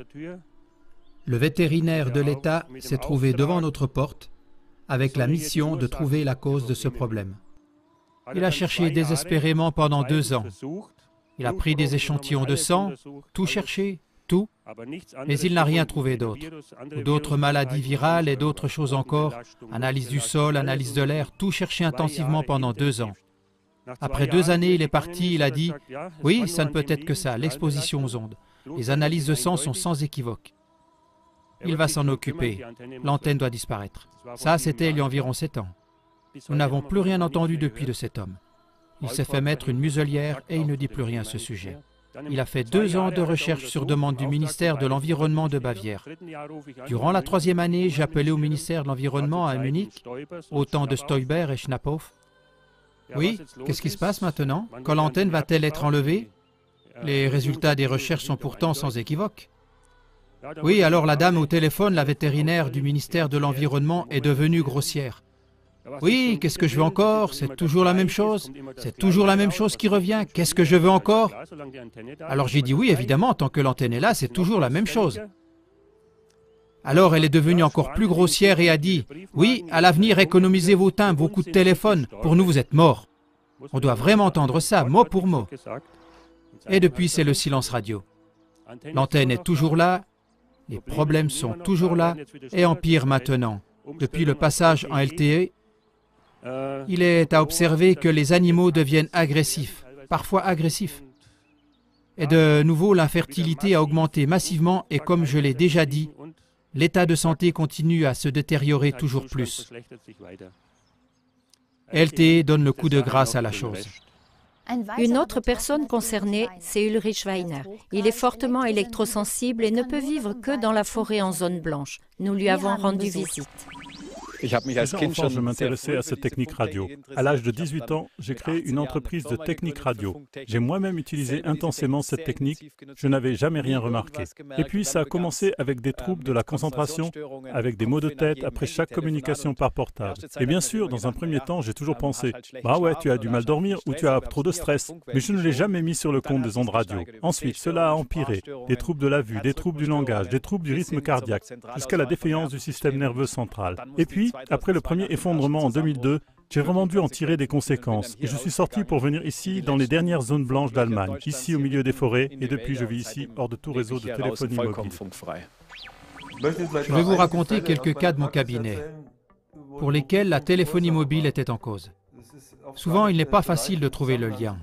Le vétérinaire de l'État s'est trouvé devant notre porte avec la mission de trouver la cause de ce problème. Il a cherché désespérément pendant 2 ans. Il a pris des échantillons de sang, tout cherché, tout, mais il n'a rien trouvé d'autre. D'autres maladies virales et d'autres choses encore, analyse du sol, analyse de l'air, tout cherché intensivement pendant 2 ans. Après 2 années, il est parti, il a dit « Oui, ça ne peut être que ça, l'exposition aux ondes. Les analyses de sang sont sans équivoque. Il va s'en occuper, l'antenne doit disparaître. » Ça, c'était il y a environ 7 ans. Nous n'avons plus rien entendu depuis de cet homme. Il s'est fait mettre une muselière et il ne dit plus rien à ce sujet. Il a fait 2 ans de recherche sur demande du ministère de l'Environnement de Bavière. Durant la 3e année, j'ai appelé au ministère de l'Environnement à Munich, au temps de Stoiber et Schnapphoff. Oui, qu'est-ce qui se passe maintenant? Quand l'antenne va-t-elle être enlevée? Les résultats des recherches sont pourtant sans équivoque. Oui, alors la dame au téléphone, la vétérinaire du ministère de l'Environnement, est devenue grossière. Oui, qu'est-ce que je veux encore? C'est toujours la même chose. C'est toujours la même chose qui revient. Qu'est-ce que je veux encore? Alors j'ai dit oui, évidemment, tant que l'antenne est là, c'est toujours la même chose. Alors elle est devenue encore plus grossière et a dit « Oui, à l'avenir, économisez vos timbres, vos coups de téléphone. Pour nous, vous êtes morts. » On doit vraiment entendre ça, mot pour mot. Et depuis, c'est le silence radio. L'antenne est toujours là, les problèmes sont toujours là et empirent maintenant. Depuis le passage en LTE, il est à observer que les animaux deviennent agressifs, parfois agressifs. Et de nouveau, l'infertilité a augmenté massivement et comme je l'ai déjà dit, l'état de santé continue à se détériorer toujours plus. LTE donne le coup de grâce à la chose. Une autre personne concernée, c'est Ulrich Weiner. Il est fortement électrosensible et ne peut vivre que dans la forêt en zone blanche. Nous lui avons rendu visite. Déjà enfant, je m'intéressais à cette technique radio. À l'âge de 18 ans, j'ai créé une entreprise de technique radio. J'ai moi-même utilisé intensément cette technique, je n'avais jamais rien remarqué. Et puis ça a commencé avec des troubles de la concentration, avec des maux de tête après chaque communication par portable. Et bien sûr, dans un premier temps, j'ai toujours pensé « Bah ouais, tu as du mal dormir ou tu as trop de stress ». Mais je ne l'ai jamais mis sur le compte des ondes radio. Ensuite, cela a empiré. Des troubles de la vue, des troubles du langage, des troubles du rythme cardiaque, jusqu'à la défaillance du système nerveux central. Et puis, après le premier effondrement en 2002, j'ai vraiment dû en tirer des conséquences. Et je suis sorti pour venir ici, dans les dernières zones blanches d'Allemagne, ici au milieu des forêts, et depuis je vis ici, hors de tout réseau de téléphonie mobile. Je vais vous raconter quelques cas de mon cabinet, pour lesquels la téléphonie mobile était en cause. Souvent, il n'est pas facile de trouver le lien.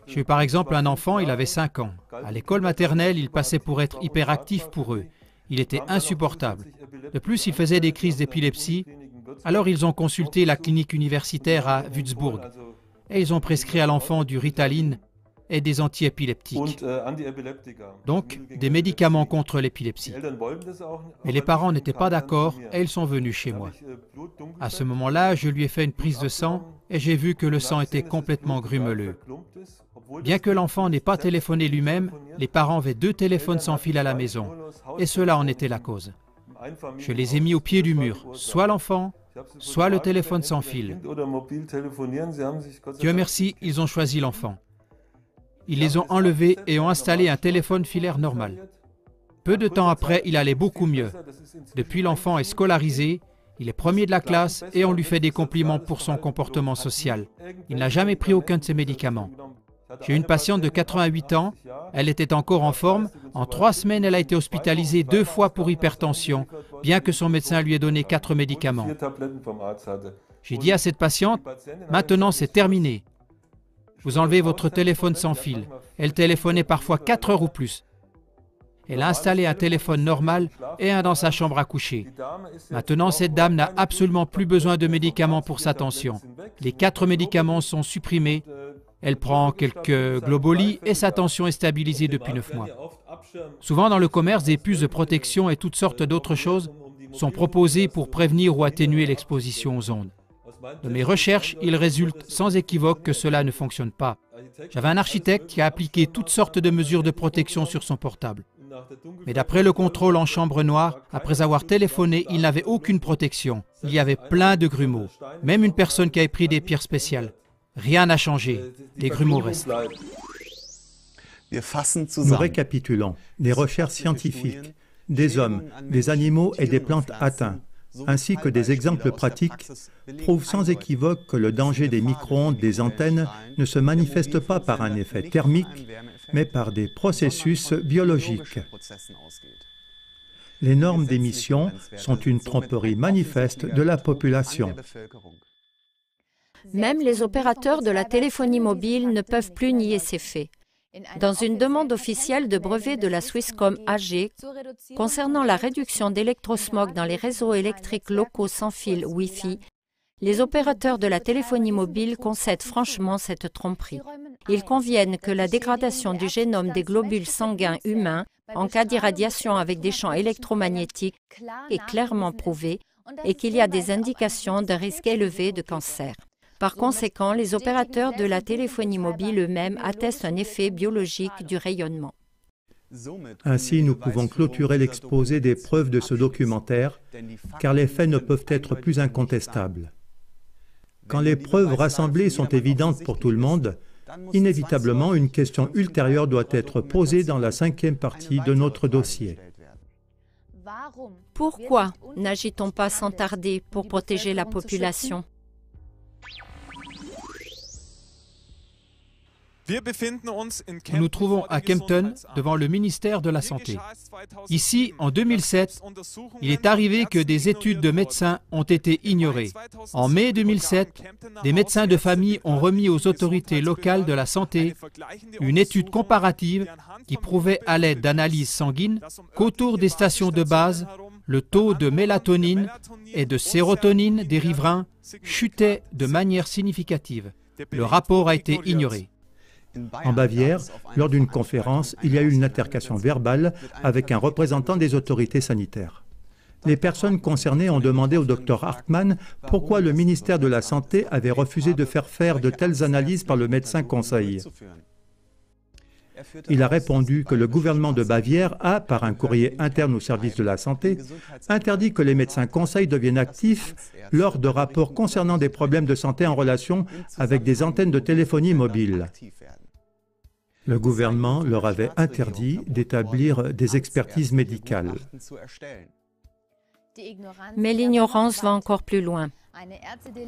J'ai eu par exemple un enfant, il avait 5 ans. À l'école maternelle, il passait pour être hyperactif pour eux. Il était insupportable. De plus, il faisait des crises d'épilepsie. Alors ils ont consulté la clinique universitaire à Würzburg et ils ont prescrit à l'enfant du Ritalin et des antiépileptiques, donc des médicaments contre l'épilepsie. Mais les parents n'étaient pas d'accord et ils sont venus chez moi. À ce moment-là, je lui ai fait une prise de sang et j'ai vu que le sang était complètement grumeleux. Bien que l'enfant n'ait pas téléphoné lui-même, les parents avaient 2 téléphones sans fil à la maison et cela en était la cause. Je les ai mis au pied du mur, soit l'enfant, soit le téléphone sans fil. Dieu merci, ils ont choisi l'enfant. Ils les ont enlevés et ont installé un téléphone filaire normal. Peu de temps après, il allait beaucoup mieux. Depuis, l'enfant est scolarisé, il est premier de la classe et on lui fait des compliments pour son comportement social. Il n'a jamais pris aucun de ses médicaments. J'ai une patiente de 88 ans, elle était encore en forme. En 3 semaines, elle a été hospitalisée 2 fois pour hypertension, bien que son médecin lui ait donné 4 médicaments. J'ai dit à cette patiente, maintenant c'est terminé. Vous enlevez votre téléphone sans fil. Elle téléphonait parfois 4 heures ou plus. Elle a installé un téléphone normal et un dans sa chambre à coucher. Maintenant, cette dame n'a absolument plus besoin de médicaments pour sa tension. Les 4 médicaments sont supprimés. Elle prend quelques Globuli et sa tension est stabilisée depuis 9 mois. Souvent dans le commerce, des puces de protection et toutes sortes d'autres choses sont proposées pour prévenir ou atténuer l'exposition aux ondes. De mes recherches, il résulte sans équivoque que cela ne fonctionne pas. J'avais un architecte qui a appliqué toutes sortes de mesures de protection sur son portable. Mais d'après le contrôle en chambre noire, après avoir téléphoné, il n'avait aucune protection. Il y avait plein de grumeaux. Même une personne qui avait pris des pierres spéciales. Rien n'a changé. Les grumeaux restent. Nous récapitulons les recherches scientifiques, des hommes, des animaux et des plantes atteints, ainsi que des exemples pratiques, prouvent sans équivoque que le danger des micro-ondes des antennes ne se manifeste pas par un effet thermique, mais par des processus biologiques. Les normes d'émission sont une tromperie manifeste de la population. Même les opérateurs de la téléphonie mobile ne peuvent plus nier ces faits. Dans une demande officielle de brevet de la Swisscom AG concernant la réduction d'électrosmog dans les réseaux électriques locaux sans fil Wi-Fi, les opérateurs de la téléphonie mobile concèdent franchement cette tromperie. Ils conviennent que la dégradation du génome des globules sanguins humains en cas d'irradiation avec des champs électromagnétiques est clairement prouvée et qu'il y a des indications d'un risque élevé de cancer. Par conséquent, les opérateurs de la téléphonie mobile eux-mêmes attestent un effet biologique du rayonnement. Ainsi, nous pouvons clôturer l'exposé des preuves de ce documentaire, car les faits ne peuvent être plus incontestables. Quand les preuves rassemblées sont évidentes pour tout le monde, inévitablement, une question ultérieure doit être posée dans la 5e partie de notre dossier. Pourquoi n'agit-on pas sans tarder pour protéger la population ? Nous nous trouvons à Kempten, devant le ministère de la Santé. Ici, en 2007, il est arrivé que des études de médecins ont été ignorées. En mai 2007, des médecins de famille ont remis aux autorités locales de la santé une étude comparative qui prouvait à l'aide d'analyses sanguines qu'autour des stations de base, le taux de mélatonine et de sérotonine des riverains chutait de manière significative. Le rapport a été ignoré. En Bavière, lors d'une conférence, il y a eu une altercation verbale avec un représentant des autorités sanitaires. Les personnes concernées ont demandé au Dr Hartmann pourquoi le ministère de la Santé avait refusé de faire de telles analyses par le médecin conseil. Il a répondu que le gouvernement de Bavière a, par un courrier interne au service de la santé, interdit que les médecins conseils deviennent actifs lors de rapports concernant des problèmes de santé en relation avec des antennes de téléphonie mobile. Le gouvernement leur avait interdit d'établir des expertises médicales. Mais l'ignorance va encore plus loin.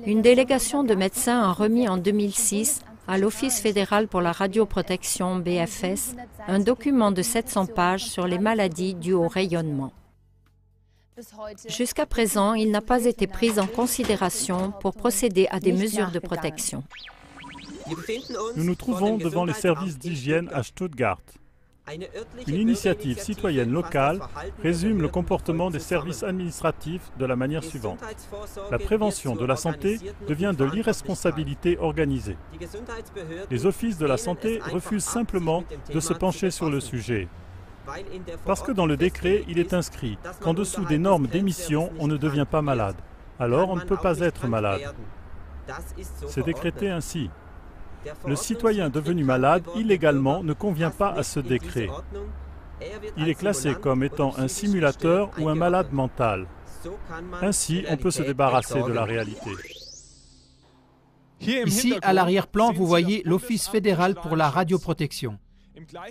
Une délégation de médecins a remis en 2006 à l'Office fédéral pour la radioprotection BFS un document de 700 pages sur les maladies dues au rayonnement. Jusqu'à présent, il n'a pas été pris en considération pour procéder à des mesures de protection. Nous nous trouvons devant les services d'hygiène à Stuttgart. Une initiative citoyenne locale résume le comportement des services administratifs de la manière suivante. La prévention de la santé devient de l'irresponsabilité organisée. Les offices de la santé refusent simplement de se pencher sur le sujet. Parce que dans le décret, il est inscrit qu'en dessous des normes d'émission, on ne devient pas malade. Alors on ne peut pas être malade. C'est décrété ainsi. Le citoyen devenu malade illégalement ne convient pas à ce décret. Il est classé comme étant un simulateur ou un malade mental. Ainsi, on peut se débarrasser de la réalité. Ici, à l'arrière-plan, vous voyez l'Office fédéral pour la radioprotection.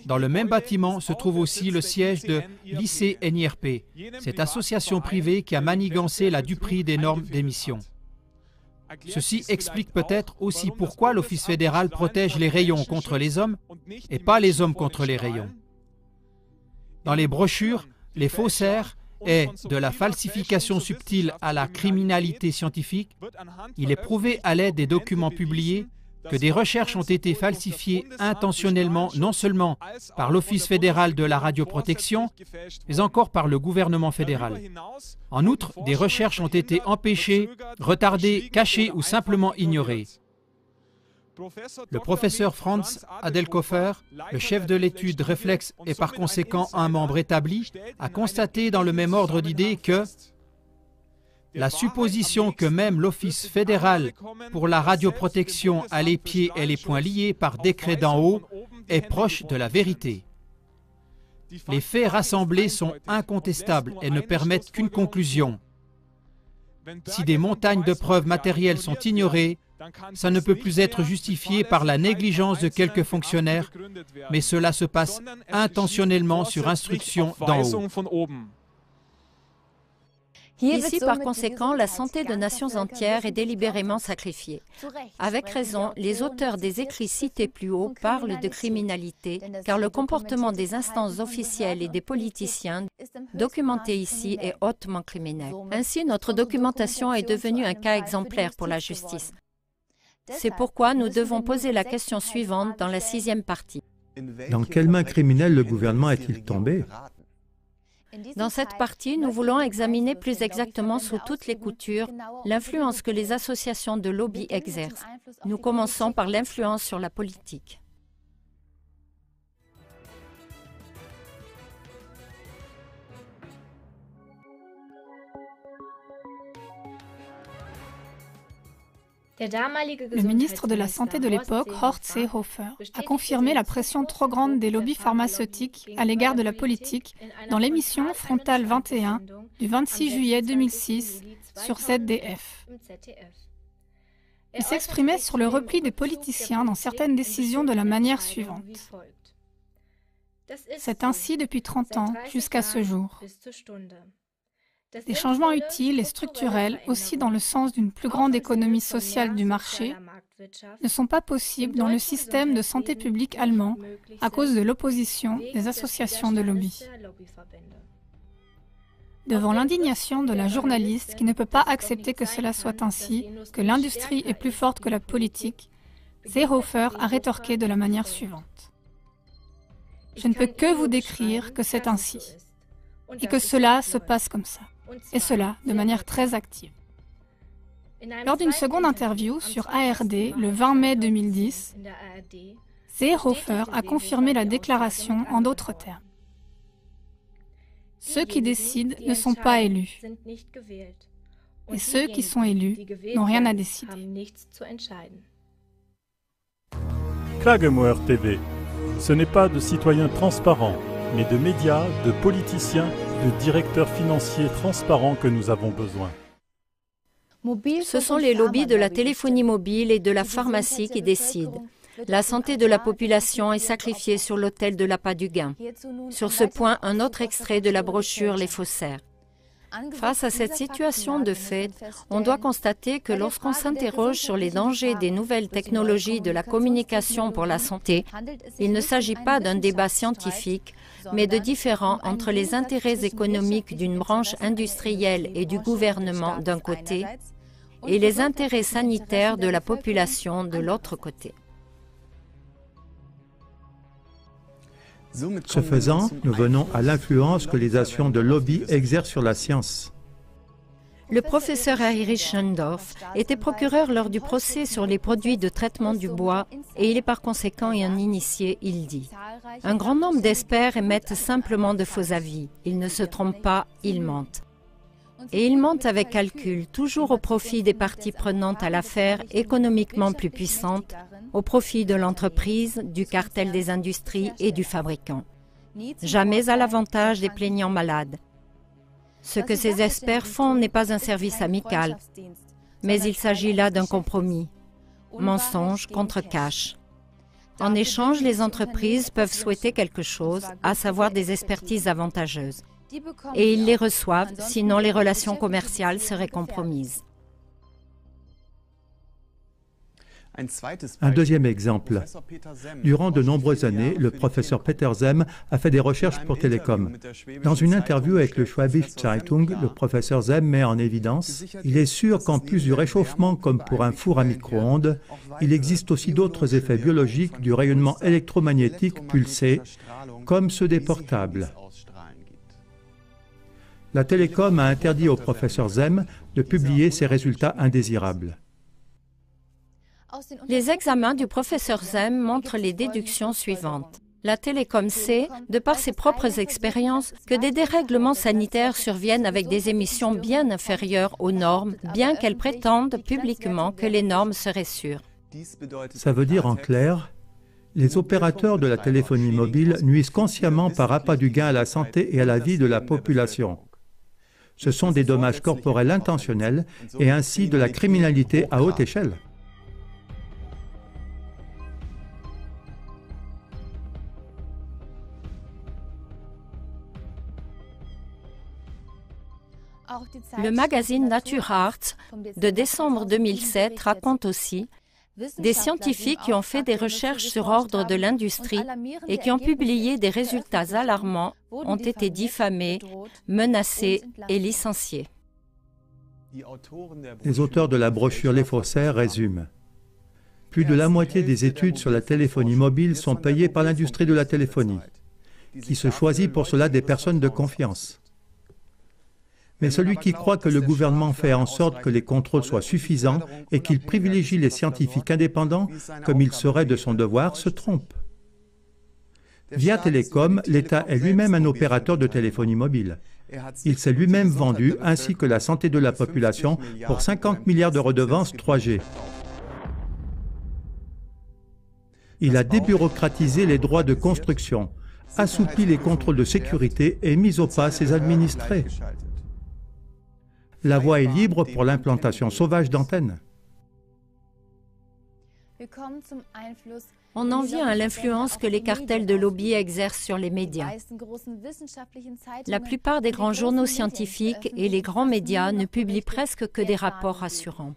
Dans le même bâtiment se trouve aussi le siège de l'ICNIRP, cette association privée qui a manigancé la duperie des normes d'émission. Ceci explique peut-être aussi pourquoi l'Office fédéral protège les rayons contre les hommes et pas les hommes contre les rayons. Dans les brochures, les faussaires et de la falsification subtile à la criminalité scientifique, il est prouvé à l'aide des documents publiés que des recherches ont été falsifiées intentionnellement non seulement par l'Office fédéral de la radioprotection, mais encore par le gouvernement fédéral. En outre, des recherches ont été empêchées, retardées, cachées ou simplement ignorées. Le professeur Franz Adelkofer, le chef de l'étude Réflexe et par conséquent un membre établi, a constaté dans le même ordre d'idées que la supposition que même l'Office fédéral pour la radioprotection a les pieds et les poings liés par décret d'en haut est proche de la vérité. Les faits rassemblés sont incontestables et ne permettent qu'une conclusion. Si des montagnes de preuves matérielles sont ignorées, ça ne peut plus être justifié par la négligence de quelques fonctionnaires, mais cela se passe intentionnellement sur instruction d'en haut. Ici, par conséquent, la santé de nations entières est délibérément sacrifiée. Avec raison, les auteurs des écrits cités plus haut parlent de criminalité, car le comportement des instances officielles et des politiciens, documenté ici, est hautement criminel. Ainsi, notre documentation est devenue un cas exemplaire pour la justice. C'est pourquoi nous devons poser la question suivante dans la 6e partie. Dans quelles mains criminelles le gouvernement est-il tombé? Dans cette partie, nous voulons examiner plus exactement sous toutes les coutures l'influence que les associations de lobby exercent. Nous commençons par l'influence sur la politique. Le ministre de la Santé de l'époque, Horst Seehofer, a confirmé la pression trop grande des lobbies pharmaceutiques à l'égard de la politique dans l'émission Frontal 21 du 26 juillet 2006 sur ZDF. Il s'exprimait sur le repli des politiciens dans certaines décisions de la manière suivante. C'est ainsi depuis 30 ans jusqu'à ce jour. Des changements utiles et structurels, aussi dans le sens d'une plus grande économie sociale du marché, ne sont pas possibles dans le système de santé publique allemand à cause de l'opposition des associations de lobby. Devant l'indignation de la journaliste qui ne peut pas accepter que cela soit ainsi, que l'industrie est plus forte que la politique, Seehofer a rétorqué de la manière suivante. Je ne peux que vous décrire que c'est ainsi, et que cela se passe comme ça. Et cela de manière très active. Lors d'une seconde interview sur ARD le 20 mai 2010, Seehofer a confirmé la déclaration en d'autres termes. Ceux qui décident ne sont pas élus, et ceux qui sont élus n'ont rien à décider. Klagemauer TV, ce n'est pas de citoyens transparents, mais de médias, de politiciens, de directeurs financiers transparents que nous avons besoin. Ce sont les lobbies de la téléphonie mobile et de la pharmacie qui décident. La santé de la population est sacrifiée sur l'autel de l'appât du gain. Sur ce point, un autre extrait de la brochure Les faussaires. Face à cette situation de fait, on doit constater que lorsqu'on s'interroge sur les dangers des nouvelles technologies de la communication pour la santé, il ne s'agit pas d'un débat scientifique, mais de différends entre les intérêts économiques d'une branche industrielle et du gouvernement d'un côté, et les intérêts sanitaires de la population de l'autre côté. Ce faisant, nous venons à l'influence que les actions de lobby exercent sur la science. Le professeur Heinrich Schendorf était procureur lors du procès sur les produits de traitement du bois et il est par conséquent un initié, il dit. Un grand nombre d'experts émettent simplement de faux avis. Ils ne se trompent pas, ils mentent. Et ils mentent avec calcul, toujours au profit des parties prenantes à l'affaire économiquement plus puissantes, au profit de l'entreprise, du cartel des industries et du fabricant. Jamais à l'avantage des plaignants malades. Ce que ces experts font n'est pas un service amical, mais il s'agit là d'un compromis. Mensonge contre cash. En échange, les entreprises peuvent souhaiter quelque chose, à savoir des expertises avantageuses. Et ils les reçoivent, sinon les relations commerciales seraient compromises. Un deuxième exemple. Durant de nombreuses années, le professeur Peter Zem a fait des recherches pour Télécom. Dans une interview avec le Schwäbische Zeitung, le professeur Zem met en évidence « Il est sûr qu'en plus du réchauffement comme pour un four à micro-ondes, il existe aussi d'autres effets biologiques du rayonnement électromagnétique pulsé, comme ceux des portables. » La Télécom a interdit au professeur Zem de publier ces résultats indésirables. Les examens du professeur Zem montrent les déductions suivantes. La Télécom sait, de par ses propres expériences, que des dérèglements sanitaires surviennent avec des émissions bien inférieures aux normes, bien qu'elles prétendent publiquement que les normes seraient sûres. Ça veut dire en clair, les opérateurs de la téléphonie mobile nuisent consciemment par appât du gain à la santé et à la vie de la population. Ce sont des dommages corporels intentionnels et ainsi de la criminalité à haute échelle. Le magazine Nature Arts de décembre 2007 raconte aussi des scientifiques qui ont fait des recherches sur ordre de l'industrie et qui ont publié des résultats alarmants ont été diffamés, menacés et licenciés. Les auteurs de la brochure Les Faussaires résument. Plus de la moitié des études sur la téléphonie mobile sont payées par l'industrie de la téléphonie, qui se choisit pour cela des personnes de confiance. Mais celui qui croit que le gouvernement fait en sorte que les contrôles soient suffisants et qu'il privilégie les scientifiques indépendants comme il serait de son devoir se trompe. Via Télécom, l'État est lui-même un opérateur de téléphonie mobile. Il s'est lui-même vendu, ainsi que la santé de la population, pour 50 milliards de redevances 3G. Il a débureaucratisé les droits de construction, assoupli les contrôles de sécurité et mis au pas ses administrés. La voie est libre pour l'implantation sauvage d'antennes. On en vient à l'influence que les cartels de lobby exercent sur les médias. La plupart des grands journaux scientifiques et les grands médias ne publient presque que des rapports rassurants.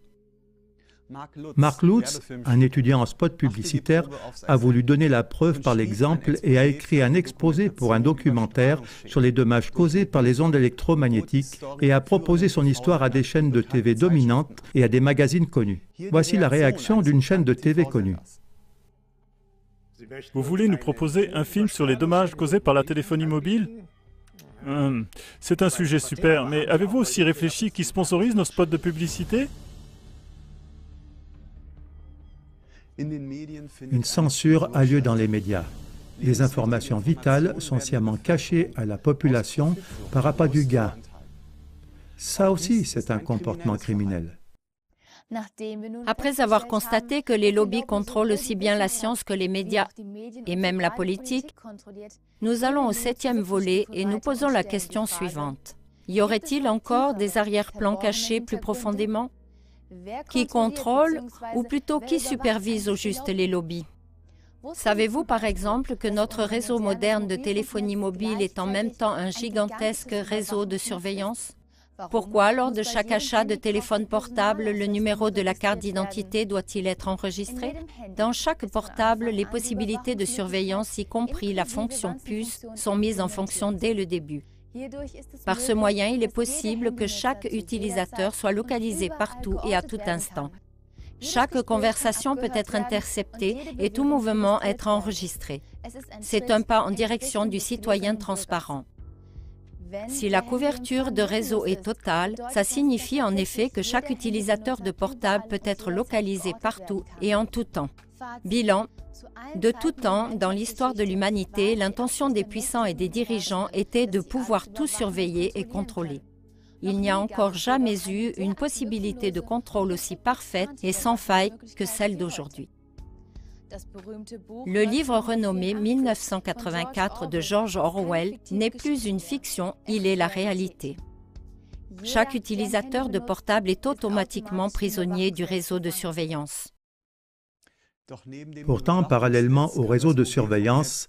Mark Lutz, un étudiant en spot publicitaire, a voulu donner la preuve par l'exemple et a écrit un exposé pour un documentaire sur les dommages causés par les ondes électromagnétiques et a proposé son histoire à des chaînes de TV dominantes et à des magazines connus. Voici la réaction d'une chaîne de TV connue. Vous voulez nous proposer un film sur les dommages causés par la téléphonie mobile? C'est un sujet super, mais avez-vous aussi réfléchi qui sponsorise nos spots de publicité? Une censure a lieu dans les médias. Les informations vitales sont sciemment cachées à la population par appât du gain. Ça aussi, c'est un comportement criminel. Après avoir constaté que les lobbies contrôlent aussi bien la science que les médias et même la politique, nous allons au 7e volet et nous posons la question suivante. Y aurait-il encore des arrière-plans cachés plus profondément? Qui contrôle ou plutôt qui supervise au juste les lobbies? Savez-vous par exemple que notre réseau moderne de téléphonie mobile est en même temps un gigantesque réseau de surveillance? Pourquoi lors de chaque achat de téléphone portable, le numéro de la carte d'identité doit-il être enregistré? Dans chaque portable, les possibilités de surveillance, y compris la fonction puce, sont mises en fonction dès le début. Par ce moyen, il est possible que chaque utilisateur soit localisé partout et à tout instant. Chaque conversation peut être interceptée et tout mouvement être enregistré. C'est un pas en direction du citoyen transparent. Si la couverture de réseau est totale, ça signifie en effet que chaque utilisateur de portable peut être localisé partout et en tout temps. Bilan. De tout temps, dans l'histoire de l'humanité, l'intention des puissants et des dirigeants était de pouvoir tout surveiller et contrôler. Il n'y a encore jamais eu une possibilité de contrôle aussi parfaite et sans faille que celle d'aujourd'hui. Le livre renommé 1984 de George Orwell n'est plus une fiction, il est la réalité. Chaque utilisateur de portable est automatiquement prisonnier du réseau de surveillance. Pourtant, parallèlement au réseau de surveillance,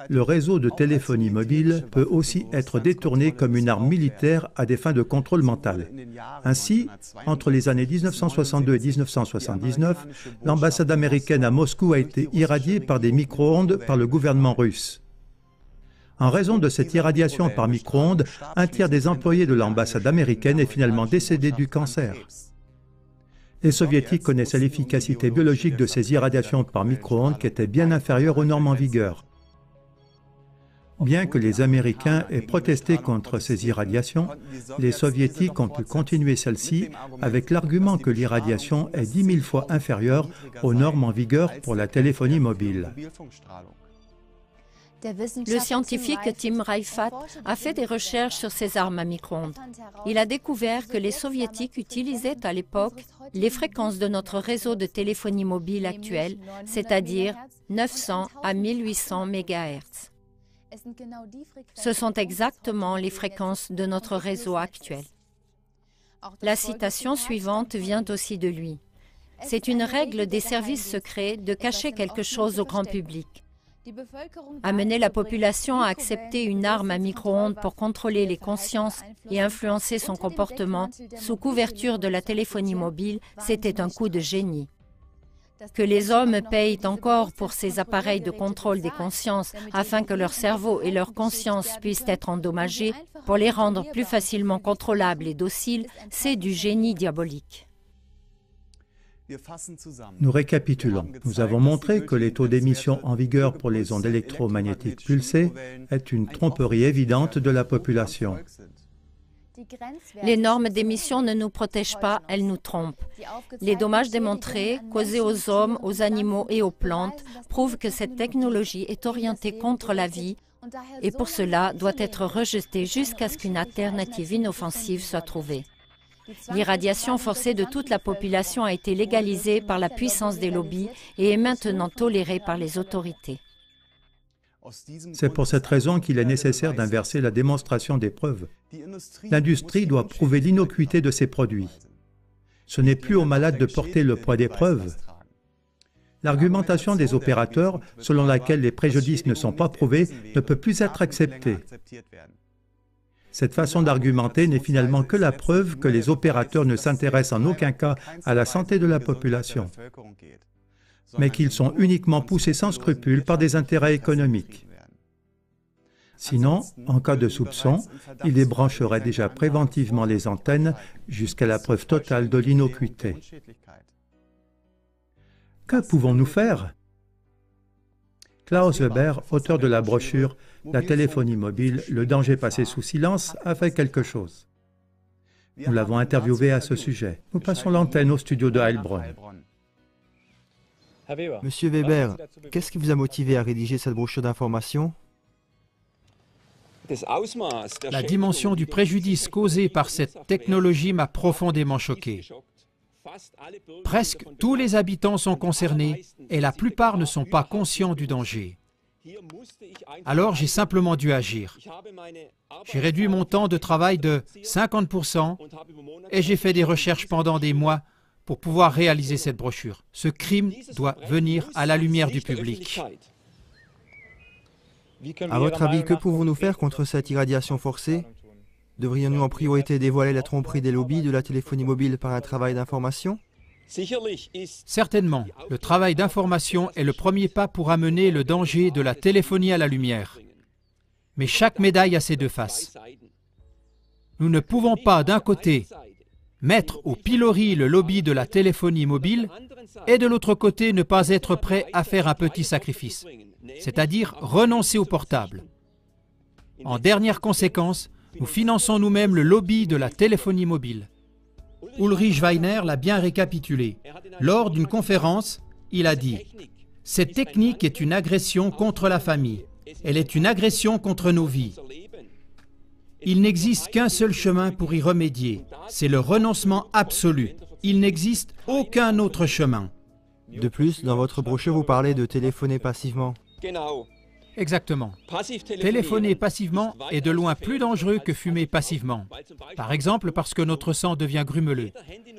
le réseau de téléphonie mobile peut aussi être détourné comme une arme militaire à des fins de contrôle mental. Ainsi, entre les années 1962 et 1979, l'ambassade américaine à Moscou a été irradiée par des micro-ondes par le gouvernement russe. En raison de cette irradiation par micro-ondes, un tiers des employés de l'ambassade américaine est finalement décédé du cancer. Les Soviétiques connaissaient l'efficacité biologique de ces irradiations par micro-ondes qui étaient bien inférieures aux normes en vigueur. Bien que les Américains aient protesté contre ces irradiations, les Soviétiques ont pu continuer celles-ci avec l'argument que l'irradiation est 10 000 fois inférieure aux normes en vigueur pour la téléphonie mobile. Le scientifique Tim Reifat a fait des recherches sur ces armes à micro-ondes. Il a découvert que les Soviétiques utilisaient à l'époque les fréquences de notre réseau de téléphonie mobile actuel, c'est-à-dire 900 à 1800 MHz. Ce sont exactement les fréquences de notre réseau actuel. La citation suivante vient aussi de lui. C'est une règle des services secrets de cacher quelque chose au grand public. Amener la population à accepter une arme à micro-ondes pour contrôler les consciences et influencer son comportement sous couverture de la téléphonie mobile, c'était un coup de génie. Que les hommes payent encore pour ces appareils de contrôle des consciences afin que leur cerveau et leur conscience puissent être endommagés pour les rendre plus facilement contrôlables et dociles, c'est du génie diabolique. Nous récapitulons. Nous avons montré que les taux d'émission en vigueur pour les ondes électromagnétiques pulsées est une tromperie évidente de la population. Les normes d'émission ne nous protègent pas, elles nous trompent. Les dommages démontrés, causés aux hommes, aux animaux et aux plantes, prouvent que cette technologie est orientée contre la vie et pour cela doit être rejetée jusqu'à ce qu'une alternative inoffensive soit trouvée. L'irradiation forcée de toute la population a été légalisée par la puissance des lobbies et est maintenant tolérée par les autorités. C'est pour cette raison qu'il est nécessaire d'inverser la démonstration des preuves. L'industrie doit prouver l'innocuité de ses produits. Ce n'est plus aux malades de porter le poids des preuves. L'argumentation des opérateurs, selon laquelle les préjudices ne sont pas prouvés, ne peut plus être acceptée. Cette façon d'argumenter n'est finalement que la preuve que les opérateurs ne s'intéressent en aucun cas à la santé de la population, mais qu'ils sont uniquement poussés sans scrupule par des intérêts économiques. Sinon, en cas de soupçon, ils débrancheraient déjà préventivement les antennes jusqu'à la preuve totale de l'innocuité. Que pouvons-nous faire? Klaus Weber, auteur de la brochure « La téléphonie mobile, le danger passé sous silence » a fait quelque chose. Nous l'avons interviewé à ce sujet. Nous passons l'antenne au studio de Heilbronn. Monsieur Weber, qu'est-ce qui vous a motivé à rédiger cette brochure d'information? La dimension du préjudice causé par cette technologie m'a profondément choqué. Presque tous les habitants sont concernés et la plupart ne sont pas conscients du danger. Alors j'ai simplement dû agir. J'ai réduit mon temps de travail de 50% et j'ai fait des recherches pendant des mois pour pouvoir réaliser cette brochure. Ce crime doit venir à la lumière du public. À votre avis, que pouvons-nous faire contre cette irradiation forcée? Devrions-nous en priorité dévoiler la tromperie des lobbies de la téléphonie mobile par un travail d'information? Certainement, le travail d'information est le premier pas pour amener le danger de la téléphonie à la lumière. Mais chaque médaille a ses deux faces. Nous ne pouvons pas, d'un côté, mettre au pilori le lobby de la téléphonie mobile et de l'autre côté ne pas être prêt à faire un petit sacrifice, c'est-à-dire renoncer au portable. En dernière conséquence, nous finançons nous-mêmes le lobby de la téléphonie mobile. Ulrich Weiner l'a bien récapitulé. Lors d'une conférence, il a dit « Cette technique est une agression contre la famille. Elle est une agression contre nos vies. Il n'existe qu'un seul chemin pour y remédier. C'est le renoncement absolu. Il n'existe aucun autre chemin. » De plus, dans votre brochure, vous parlez de téléphoner passivement. Exactement. Téléphoner passivement est de loin plus dangereux que fumer passivement. Par exemple, parce que notre sang devient grumeleux.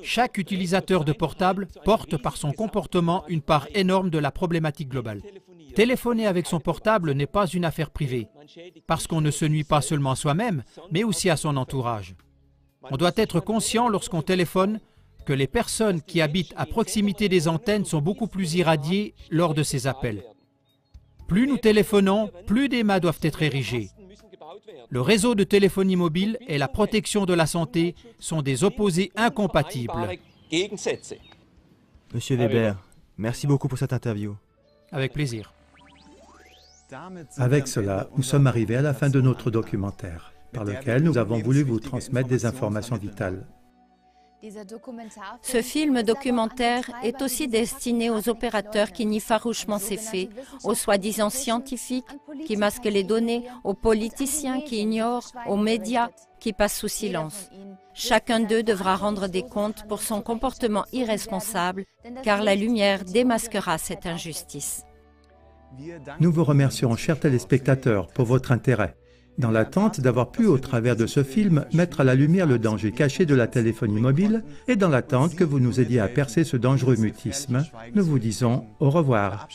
Chaque utilisateur de portable porte par son comportement une part énorme de la problématique globale. Téléphoner avec son portable n'est pas une affaire privée, parce qu'on ne se nuit pas seulement à soi-même, mais aussi à son entourage. On doit être conscient lorsqu'on téléphone que les personnes qui habitent à proximité des antennes sont beaucoup plus irradiées lors de ces appels. Plus nous téléphonons, plus des mâts doivent être érigés. Le réseau de téléphonie mobile et la protection de la santé sont des opposés incompatibles. Monsieur Weber, merci beaucoup pour cette interview. Avec plaisir. Avec cela, nous sommes arrivés à la fin de notre documentaire, par lequel nous avons voulu vous transmettre des informations vitales. Ce film documentaire est aussi destiné aux opérateurs qui nient farouchement ces faits, aux soi-disant scientifiques qui masquent les données, aux politiciens qui ignorent, aux médias qui passent sous silence. Chacun d'eux devra rendre des comptes pour son comportement irresponsable, car la lumière démasquera cette injustice. Nous vous remercions, chers téléspectateurs, pour votre intérêt. Dans l'attente d'avoir pu, au travers de ce film, mettre à la lumière le danger caché de la téléphonie mobile et dans l'attente que vous nous aidiez à percer ce dangereux mutisme, nous vous disons au revoir.